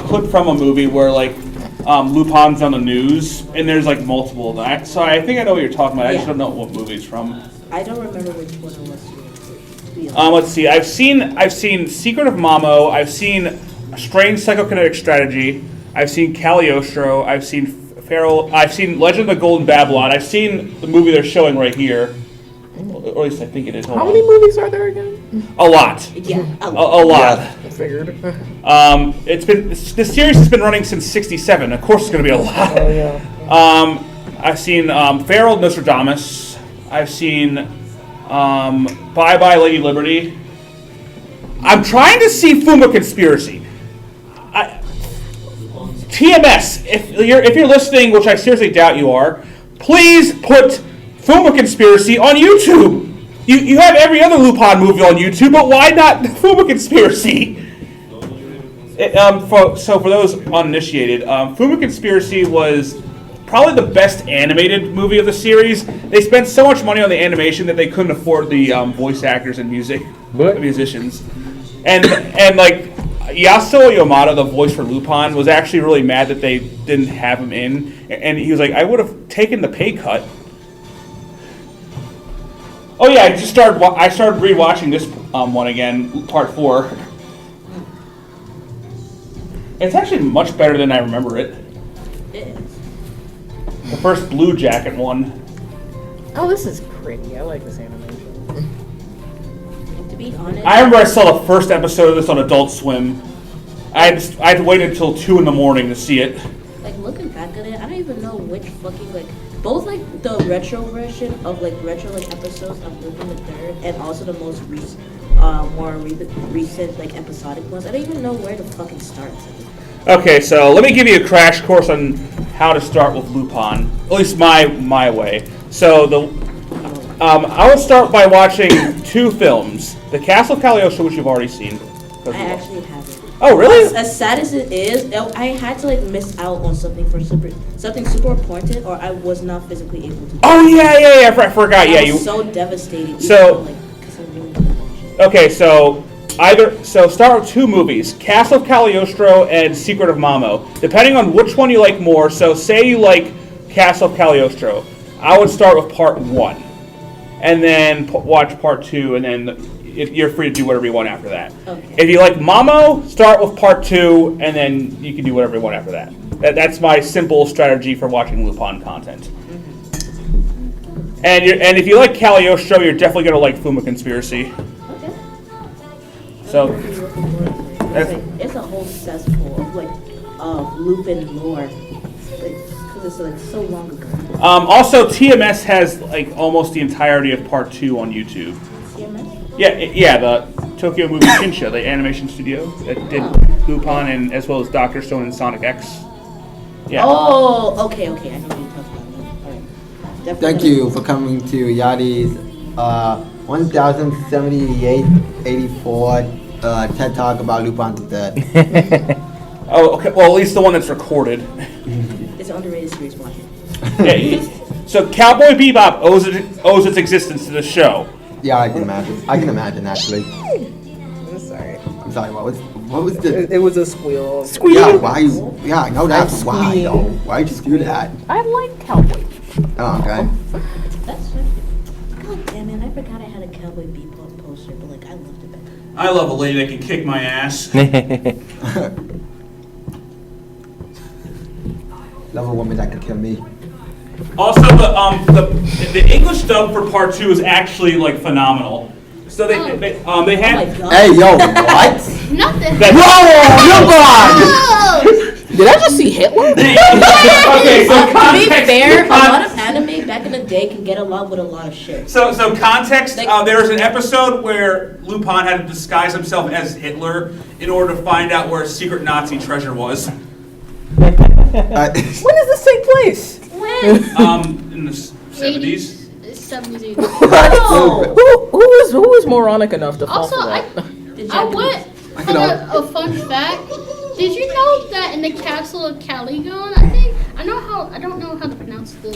clip from a movie where Lupin's on the news and there's multiple of them. So I think I know what you're talking about. I just don't know what movie it's from. I don't remember which one it was. Let's see. I've seen Secret of Mamo. I've seen Strange Psychokinetic Strategy. I've seen Cagliostro. I've seen Feral. I've seen Legend of the Golden Babylon. I've seen the movie they're showing right here. Or at least I think it is. How many movies are there again? A lot. Yeah, a lot. I figured. This series has been running since '67. Of course, it's going to be a lot. Oh yeah. I've seen Feral Nostradamus. I've seen Bye Bye Lady Liberty. I'm trying to see Fuma Conspiracy. TMS, if you're listening, which I seriously doubt you are, please put Fuma Conspiracy on YouTube. You have every other Lupin movie on YouTube, but why not Fuma Conspiracy? For those uninitiated, Fuma Conspiracy was probably the best animated movie of the series. They spent so much money on the animation that they couldn't afford the voice actors and musicians. And Yasuo Yamada, the voice for Lupin, was actually really mad that they didn't have him in, and he was like, I would have taken the pay cut. Oh yeah, I started rewatching this one again, part 4. It's actually much better than I remember it. It is. The first Blue Jacket one. Oh, this is pretty. I like this animation. To be honest, I remember I saw the first episode of this on Adult Swim. I had to wait until 2 in the morning to see it. Looking back at it, I don't even know which fucking both the retro version of retro episodes of Lupin the Third and also the most recent episodic ones. I don't even know where to fucking start. Okay, so let me give you a crash course on how to start with Lupin. At least my way. So I will start by watching 2 films: The Castle of Cagliostro, which you've already seen. I actually haven't. Oh, really? As sad as it is, I had to miss out on something super important, or I was not physically able to. Oh yeah, I forgot. I was so devastated. So, because I really wanted to watch it. okay, so start with 2 movies: Castle of Cagliostro and Secret of Mamo. Depending on which one you like more. So, say you like Castle of Cagliostro, I would start with part 1, and then watch part 2, and then you're free to do whatever you want after that. Okay. If you like Mamo, start with part 2, and then you can do whatever you want after that. That's my simple strategy for watching Lupin content. Mm-hmm. And if you like Cagliostro, you're definitely gonna like Fuma Conspiracy. Okay. So It's a whole cesspool of like Lupin lore, because it's like so long ago. also, TMS has like almost the entirety of Part 2 on YouTube. CMS? Yeah, the Tokyo Movie Shinsha, the animation studio that did Lupin and as well as Dr. Stone and Sonic X. Yeah. Oh, okay. I know what you're talking about. All right. Definitely Thank gonna- you for coming to Yachty's 1078-84 TED Talk about Lupin the Third. Oh, okay. Well, at least the one that's recorded. It's an underrated series. Watch it. Yeah, so Cowboy Bebop owes its existence to the show. Yeah, I can imagine actually. I'm sorry. I'm sorry. What was the? It was a squeal. Yeah, why? Yeah, I know that's why. Squeal. Though. Why'd you do that? I like cowboy. Oh, okay. That's right. God damn it! I forgot I had a Cowboy Bebop poster, but like I loved it back then. I love a lady that can kick my ass. Love a woman that can kill me. Also, the English dub for Part 2 is actually like phenomenal. So they had. Oh my god. Hey, yo, what? Nothing. That- Did I just see Hitler? Okay, so To be context. fair, a lot of anime back in the day can get along with a lot of shit. So context. Like- There was an episode where Lupin had to disguise himself as Hitler in order to find out where secret Nazi treasure was. When does this take place? When? In the 70s. 70s, 80s. No. Who is moronic enough to fall Also, for that? The I Japanese. went I on can a fun fact. Did you know that in the castle of Caligon, I don't know how to pronounce the.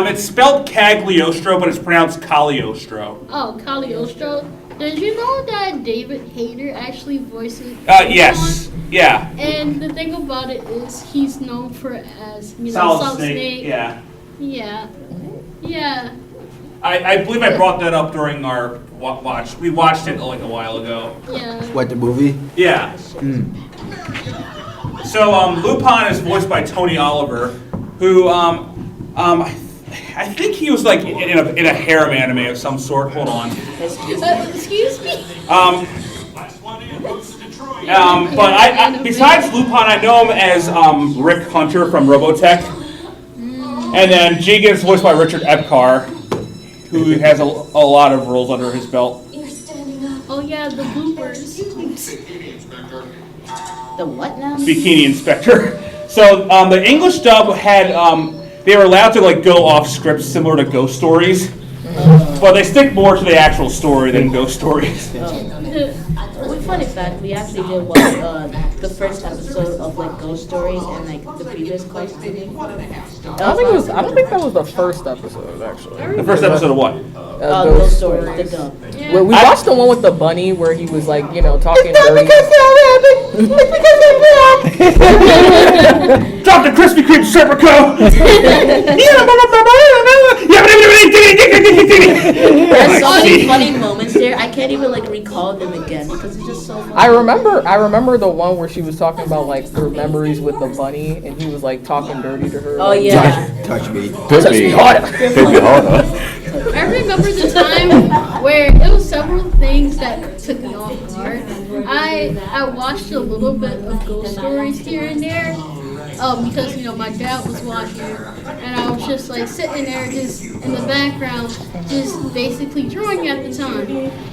It's spelled Cagliostro, but it's pronounced Cagliostro. Oh, Cagliostro. Did you know that David Hayter actually voices? Yes. Yeah. And the thing about it is, he's known for as Solid Snake. Yeah. Yeah. Yeah. I believe I brought that up during our watch. We watched it like a while ago. Yeah. What, the movie? Yeah. So Lupin is voiced by Tony Oliver, who I think he was like in a harem anime of some sort. Hold on. Excuse me. But I besides Lupin, I know him as Rick Hunter from Robotech, and then Jigen is voiced by Richard Epcar, who has a lot of roles under his belt. Oh yeah, the bloopers. The what now? Bikini Inspector. So the English dub had they were allowed to like go off script similar to ghost stories, but they stick more to the actual story than ghost stories. Funny fact, we actually did watch the first episode of like Ghost Stories and like the previous cartoon. I don't think that was the first episode actually. The first episode of what? Ghost Stories, the dub. Yeah. Well, we watched the one with the bunny where he was like, talking dirty. Drop the Krispy Kreme Serpico! There's so many funny moments there. I can't even like recall them again because it's just so funny. I remember the one where she was talking about like her memories with the bunny, and he was like talking dirty to her. Oh like, yeah. Touch me. Could be harder. I remember the time where it was several things that took me off guard. I watched a little bit of ghost stories here and there, because my dad was watching, and I was just like sitting there, just in the background, just basically drawing at the time,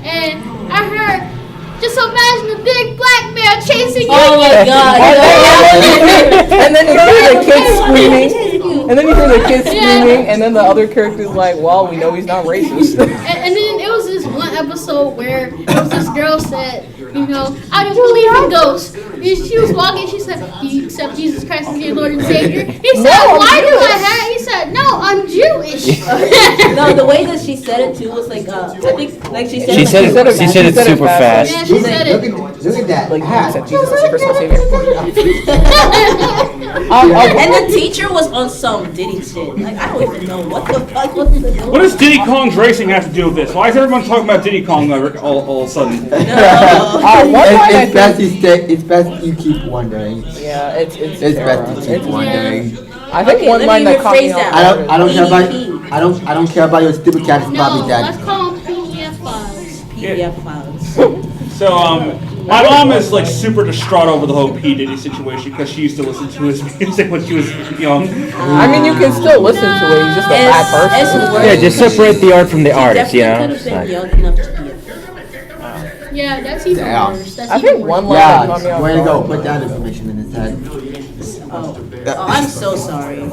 and I heard. Just imagine a big black bear chasing you. Oh my god. And then you hear the kids screaming. And then you hear the kids screaming, and then the other character's like, well, we know he's not racist. And then it was this one episode where this girl said, I don't believe in ghosts. And she was walking, she said, do you accept Jesus Christ as your Lord and Savior? He said, why do I have? He said, no, I'm Jewish. No, the way that she said it too was like, I think, like she said. She said it super fast. Yeah, she said it. Look at that. Like, hat. you said Jesus is your personal savior. And the teacher was on some Diddy shit. Like, I don't even know what the fuck was the deal. What does Diddy Kong's racing have to do with this? Why is everyone talking about Diddy Kong all of a sudden? One time I It's best you keep wondering. Yeah, it's It's best to keep wondering. I think Okay, one let line me that caught me rephrase off that. guard. I don't care about PvP. I don't care about your stupid cat. It's probably No, dead. let's call them PDF files. PDF files. So, my mom is like super distraught over the whole P. Diddy situation because she used to listen to his music when she was young. I mean, you can still listen to it. He's just a bad person. Yeah, just separate the art from the artist, you know? Could have It's been like- young enough to be a Yeah, that's even Damn. worse. That's I even think one worse. line that caught me Yeah, off way to go. guard. Put that information in his head. Oh, I'm so sorry.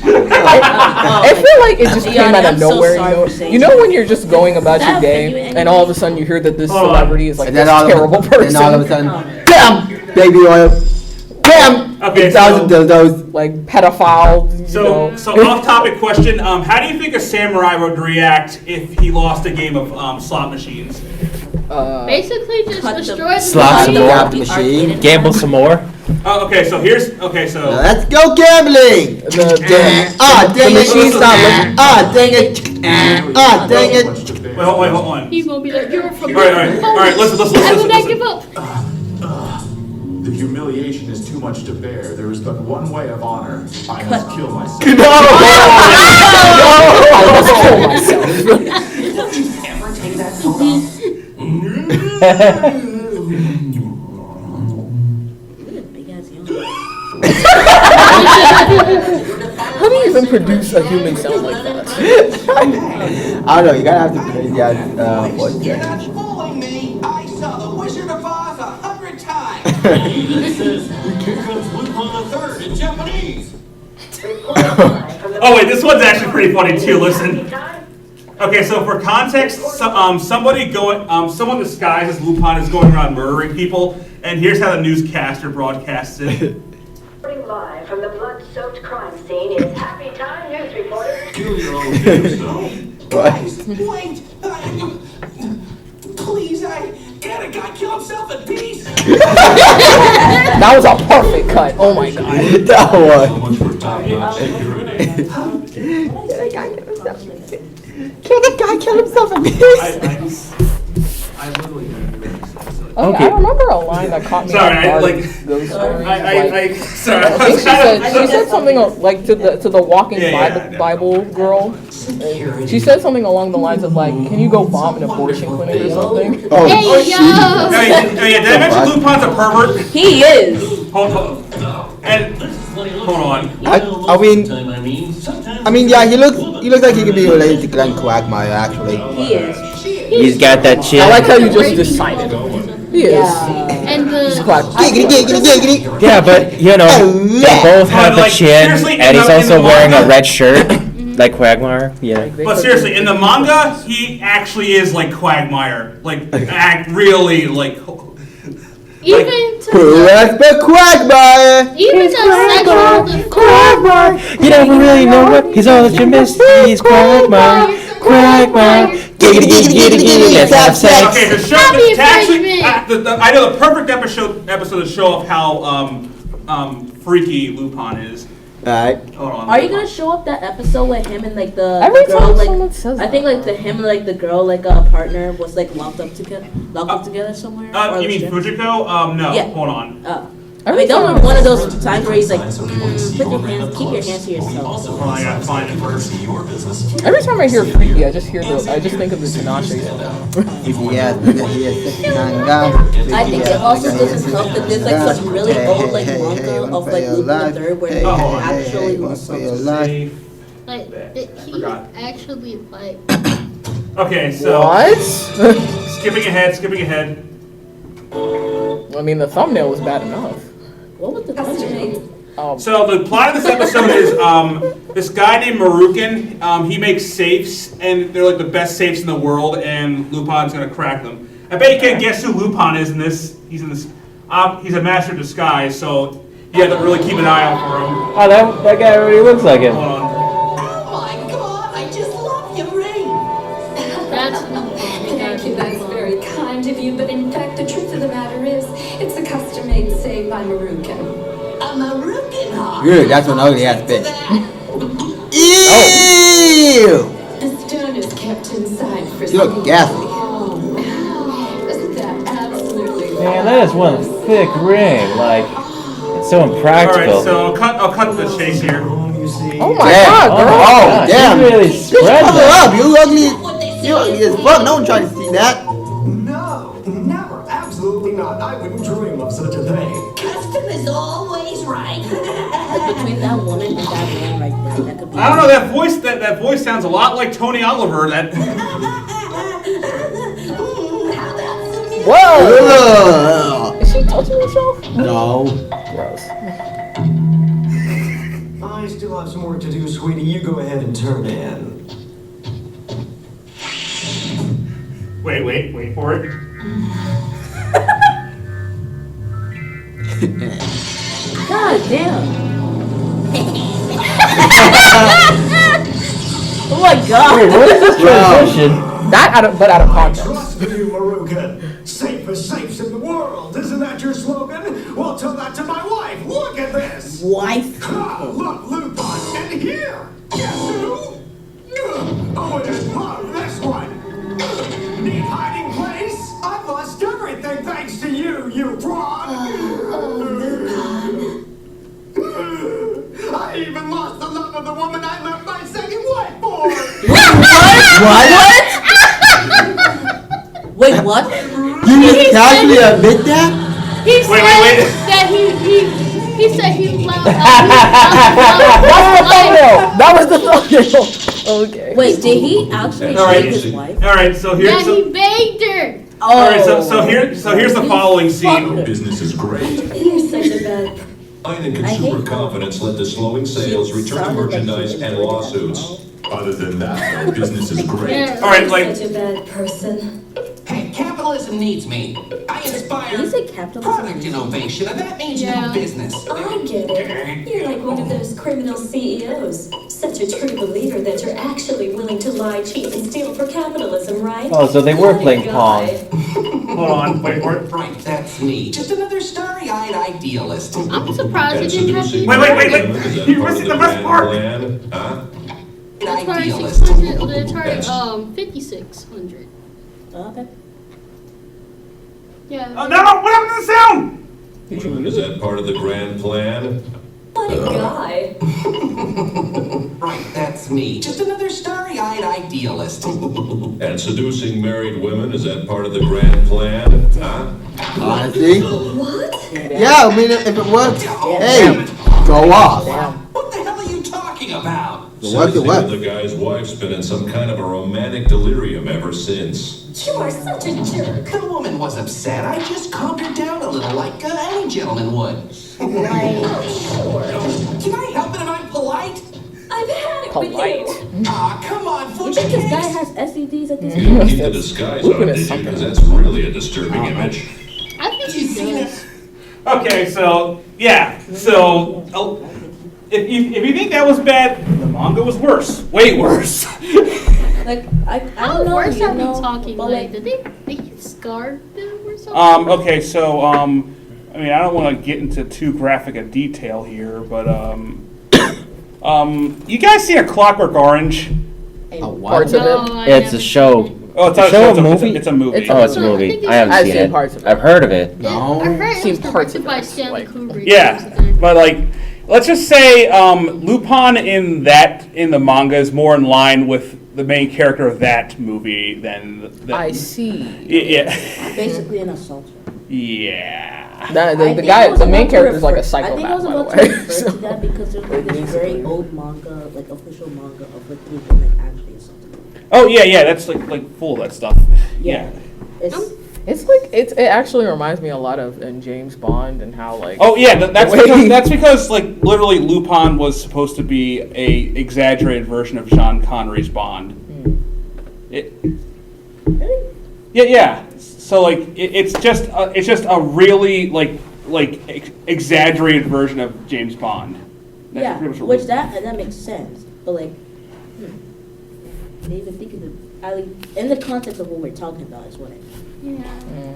I feel like it just Yeah, came out I'm of so nowhere. sorry for saying You know that. when you're just going about Does your that day, offend you and all of a sudden you hear that this Hold on. celebrity is like And this then terrible person, Then all of a sudden, bam, baby oil, bam, Okay, 1,000 dildos. like pedophile. You So, know. so off-topic question: how do you think a samurai would react if he lost a game of slot machines? Basically, just Cut the- destroy the Slot some machine. more. Grab the machine. Gamble some more. Oh, okay. So so Let's go gambling. Ah, dang the it. machine stopped listening. Ah, dang it. Ah, dang it. wait, hold on. He's gonna be like, you're from All right. Listen. I will not give up. The humiliation is too much to bear. There is but one way of honor. I must kill myself. I must kill myself. Ever take that coat off? big ass young. How do you even produce a human sound like that? I don't know. You gotta have the crazy ass voice. You're not fooling me. I saw the Wizard of Oz 100 times. Here comes Lupin the Third in Japanese. Oh wait, this one's actually pretty funny too. Listen. Okay, so for context, someone disguised as Lupin is going around murdering people, and here's how the newscaster broadcasts it. Reporting live from the blood-soaked crime scene is Happy Time News reporter. Kill your own tombstone. Guys, wait. Please, can't a guy kill himself in peace? That was a perfect cut. Oh my god. That So one. much for top-notch security. Can the guy kill himself in peace? I literally didn't do it. Okay, I remember a line that caught me Sorry, off I, guard. like- Ghost stories, Sorry. I think she said something like to the walking Yeah, Bible girl. She said something along the lines of like, "Can you go bomb an abortion clinic or something?" Oh, Hey, yo! Did I mention Lupin's a pervert? He is. Hold on. And hold on. I mean, yeah, he looks like he could be related to Glenn Quagmire, actually. He is. He's got that chin. I like how you just decided. He is. Yeah. And the Giggity, giggity, giggity. Yeah, but you know, they both have the Like, chin, seriously, and he's in also the wearing a manga- red shirt, like Quagmire. Yeah. But seriously, in the manga, he actually is like Quagmire. Like, act really like. even to Who has been Quagmire? even the sexual Quagmire. You never really know what he's all that you missed. He's Quagmire. Quagmire. Giggity, giggity, giggity, giggity. Let's have sex. Okay, to show Happy to actually, infringement. I know the perfect episode to show off how freaky Lupin is. Alright. Hold on. Are you gonna show up that episode with him and like the Every girl time like someone says I think like the him and like the girl like a partner was like locked up together somewhere? Or You mean strip? Fujiko? No. Yeah. Hold on. I mean, those are one of those times where he's like, keep your hands to yourself. Hold on, I gotta find it first. Every time I hear freaky, I just think of the Tinashe stuff. Yeah, he is 69 guy. I think it also doesn't help that there's like some really old like manga of like Lupin the Third where they actually lost something. like he Forgot. actually like Okay, so What? skipping ahead. I mean, the thumbnail was bad enough. What was the question? So the plot of this episode is this guy named Murattoon. He makes safes, and they're like the best safes in the world, and Lupin's gonna crack them. I bet you can't guess who Lupin is in this. He's in this. He's a master of disguise, so you have to really keep an eye out for him. Oh, that guy already looks like him. Hold on. Oh my God, I just love your ring. that's Thank you, that's very kind of you, but in fact the truth of the matter is, it's a custom-made save by Murattoon. A Murattoon, huh? Good, that's an ugly ass bitch. Ew! The stone is kept inside for You look ghastly. Isn't that absolutely Man, that is one thick ring. Like, So All impractical. right, so I'll cut the chase here. Oh my Damn. god, girl. Oh, damn. You really Bitch, spread cover that. up. You ugly. You ugly as fuck. No one trying to see that. No, never. Absolutely not. I wouldn't dream of such a thing. Custom is always right. Between that woman and that man right there, that could be. I don't know, that voice sounds a lot like Tony Oliver. That Whoa! Ugh. Is she touching herself? No. Gross. I still have some work to do, sweetie. You go ahead and turn in. wait for it. God damn. Oh my god. Wait, what is this transition? That but out of context. Trust you, Maruka. Safest safes in the world. Isn't that your slogan? Well, tell that to my wife. Look at this. Wife. Ah, look, Lupin. And here. Guess who? Oh, it is love, this one. Need hiding place? I've lost everything thanks to you, you fraud. I even lost the love of the woman I left my second wife for. What? Wait, what? You just casually admit that? He said Wait. that he said he loved. That was the thumbnail. Okay. Wait, did he actually All right. shake his wife? All right, so Yeah, here's he begged her. Oh. all right, so here's the following scene. Business is great. You're such a bad. Decline in I hate consumer confidence led to slowing sales, return to merchandise, and lawsuits. Other than that, though, business is great. Yeah. All right, like Such a bad person. Hey, capitalism needs me. I inspire Did he say capitalism? product innovation, and that means Yeah. new business. I get it. You're like one of those criminal CEOs. Such a true believer that you're actually willing to lie, cheat, and steal for capitalism, right? Oh, so they were What a playing Pong. guy. hold on, wait for it. Right, that's me. Just another starry-eyed idealist. I'm surprised And he didn't have seducing to. Wait. is that You're part of missing the best grand part. plan? Huh? That's probably Idealist. 600. They charge 5,600. Okay. Yeah. No, what happened to the sound? Is that part of the grand plan? What a guy. Right, that's me. Just another starry-eyed idealist. And seducing married women, is that part of the grand plan? Huh? Honestly? What? Yeah, I mean, if it works, hey, go off. What the hell are you talking about? It works, it Sensing works. that the guy's wife's been in some kind of a romantic delirium ever since. You are such a jerk. The woman was upset. I just calmed her down a little, like any gentleman would. Sure. Can I help it if I'm polite? I've had it Polite. with you. Ah, come on, You foot think this guy cakes. has STDs at this You don't point? keep the disguise Lupin on, is did you? something. Because that's really a disturbing image. I think he does. Okay, so yeah, so if you think that was bad, the manga was worse, way worse. Like, I How don't know, worse you are we know, talking? but Like, did they scar them or something? Okay, so I mean, I don't want to get into too graphic a detail here, but you guys seen A Clockwork Orange? A what? Parts of No, it. I It's never a show. seen it. Oh, it's A a show, it's a a movie? It's a movie. It's Oh, it's a I think movie. it's- I haven't I've seen seen it. parts of it. I've heard of it. No. I heard it Seen was parts directed of by it, Stanley like- Kubrick. Yeah, but like, let's just say Lupin in the manga is more in line with the main character of that movie than I see. Yeah. basically an assaulter. Yeah. The think guy, I was the main about to character is like a refer- I think I psychopath, was by the about to way. refer So- to that because there's like this very Basically. old manga, like official manga of like people like actually assaulting. Oh yeah, that's like full of that stuff. Yeah. It's It's like it actually reminds me a lot of in James Bond and how like Oh yeah, the way- that's because like literally Lupin was supposed to be a exaggerated version of Sean Connery's Bond. It, yeah. So like it's just a really like exaggerated version of James Bond. That's yeah, pretty much what which Lupin- that makes sense, but like, they even think of it. In the context of what we're talking about is what I mean. Yeah.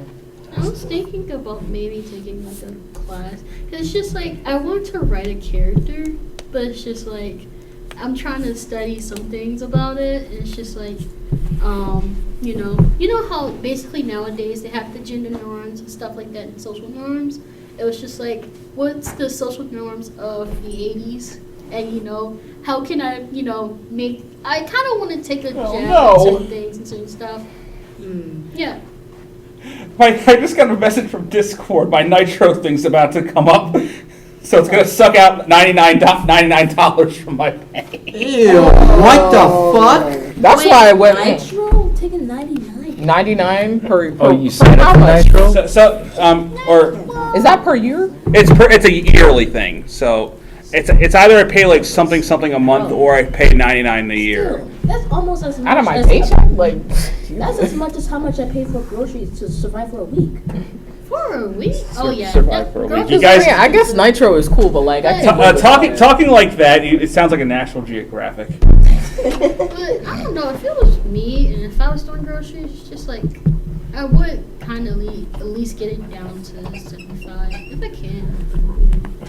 I was thinking about maybe taking like a class. 'Cause it's just like I want to write a character, but it's just like I'm trying to study some things about it. And it's just like, you know how basically nowadays they have the gender norms and stuff like that and social norms. it was just like, what's the social norms of the 80s? And, you know, how can I, you know, I kind of want to take a jab at certain things and certain stuff. Yeah. I just got a message from Discord. My Nitro thing's about to come up. So it's going to suck out $99 from my pay. Ew, what the fuck? That's why I went. Nitro taking 99. 99 per. Oh, you signed up for Nitro? Or is that per year? It's a yearly thing. So it's either I pay like something a month or I pay $99 a year. That's almost as much Out of my as paycheck? Like, that's as much as how much I pay for groceries to survive for a week. For a week? Oh, yeah. Survive for a week. you guys, I guess Nitro is cool, but like, I can't talking like that, it sounds like a National Geographic. But I don't know, if it was me and if I was doing groceries, just like, I would kind of at least get it down to 75 if I can.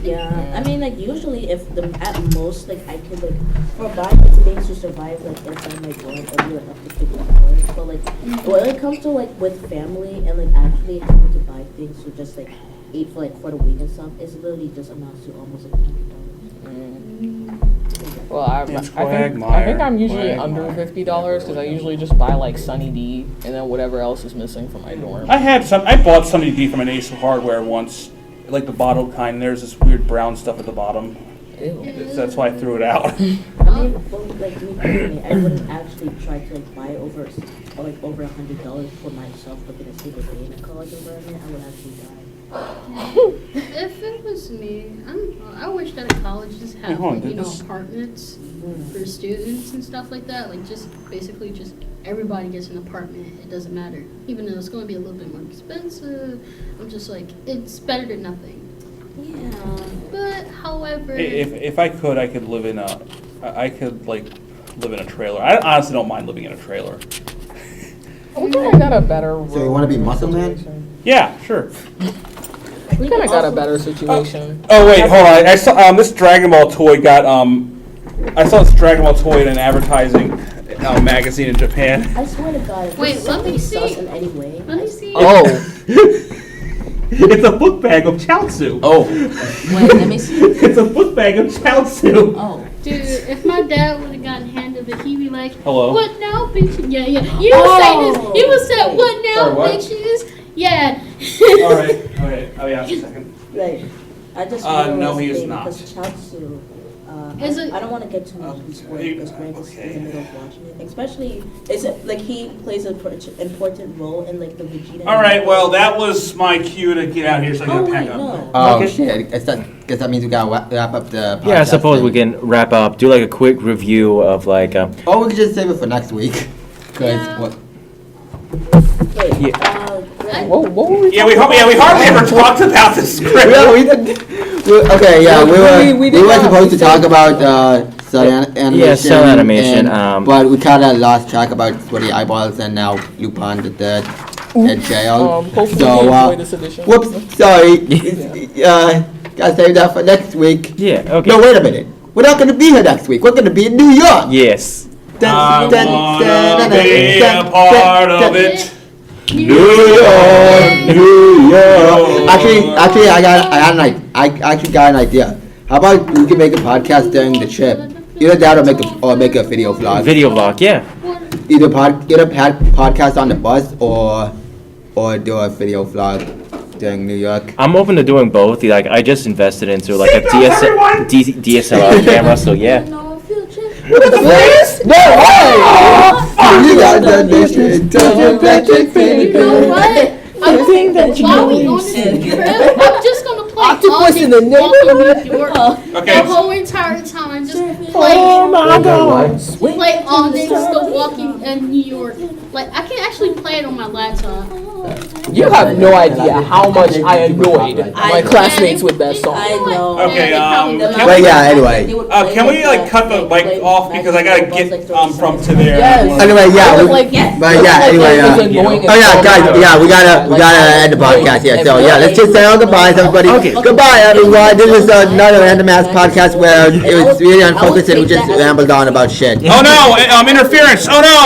Yeah, I mean, like, usually if at most, like, I could, like, for buying things to survive, like, inside my dorm, it'd be, like, up to $50. But, like, when it comes to, like, with family and, like, actually having to buy things to just, like, eat for the week and stuff, it's literally just amounts to almost, like, $100. Well, I think I'm usually under $50 because I usually just buy like Sunny D and then whatever else is missing from my dorm. I bought Sunny D from an Ace of Hardware once, like the bottled kind. There's this weird brown stuff at the bottom. Ew. That's why I threw it out. I mean, well, like, me personally, I wouldn't actually try to, like, buy over $100 for myself, but in a stable day in a college environment, I would actually die. If it was me, I wish that colleges have, like, you know, apartments for students and stuff like that. Like, just basically just everybody gets an apartment. It doesn't matter. Even though it's going to be a little bit more expensive, I'm just like, it's better than nothing. Yeah. But, however... If I could, I could live in a trailer. I honestly don't mind living in a trailer. We kind of got a better. So you want to be muscle man? Yeah, sure. We kind of got a better situation. Oh wait, hold on. I saw this Dragon Ball toy got I saw this Dragon Ball toy in an advertising magazine in Japan. I swear to God. Wait, let me see. In any way. Let me see. Oh. It's a book bag of Chaozu. Oh. Wait, let me see. It's a book bag of Chaozu. Oh. Dude, if my dad would have gotten handed it, he'd be like, hello? What now, bitches? Yeah. You would say this. You would say, what now, sorry, what? bitches? Yeah. All right. Oh yeah, just a second. Right. I just no, he is not. Because Chaozu, I don't want to get too much into it because Grant is in the middle of watching it. Especially, like he plays an important role in like the Vegeta. All right, well that was my cue to get out here, so I gotta pack up. No. Oh, Okay. shit. Guess that means we gotta wrap up the podcast. Yeah, I suppose then. we can wrap up, do like a quick review of like, Or we could just save it for next week. Because Wait, What were we? Yeah, we hardly ever talked about the script. We were supposed to talk about cell animation. Yeah, cell animation. But we kind of lost track about Sweaty Eyeballs, and now Lupin the Third in jail. Hopefully you enjoy this edition. Whoops, sorry. Gotta save that for next week. yeah, okay. No, wait a minute. We're not gonna be here next week. We're gonna be in New York. Yes. I wanna be a part of it. New York. Actually, I actually got an idea. How about we can make a podcast during the trip? Either that or make a video vlog. Video vlog, yeah. Either podcast on the bus or do a video vlog during New York. I'm open to doing both. Like, I just invested into like a DSLR camera, so yeah. What the fuck? No way! You got done this shit. You know what? I think that while we on this trip, I'm just gonna play Octopus in the neighborhood. Okay. The whole entire time, just play. Oh my God. Play all day, still walking in New York. Like I can actually play it on my laptop. You have no idea how much I annoyed my classmates with that song. I know. Okay, But yeah, anyway. Can we like cut the mic off because I gotta get from to there. Yes. Anyway, oh yeah, guys, yeah, we gotta end the podcast here. So yeah, let's just say all goodbyes, everybody. Okay. Goodbye, everyone. This is another Random Ass podcast where it was really unfocused and we just rambled on about shit. Oh no! Interference! Oh no!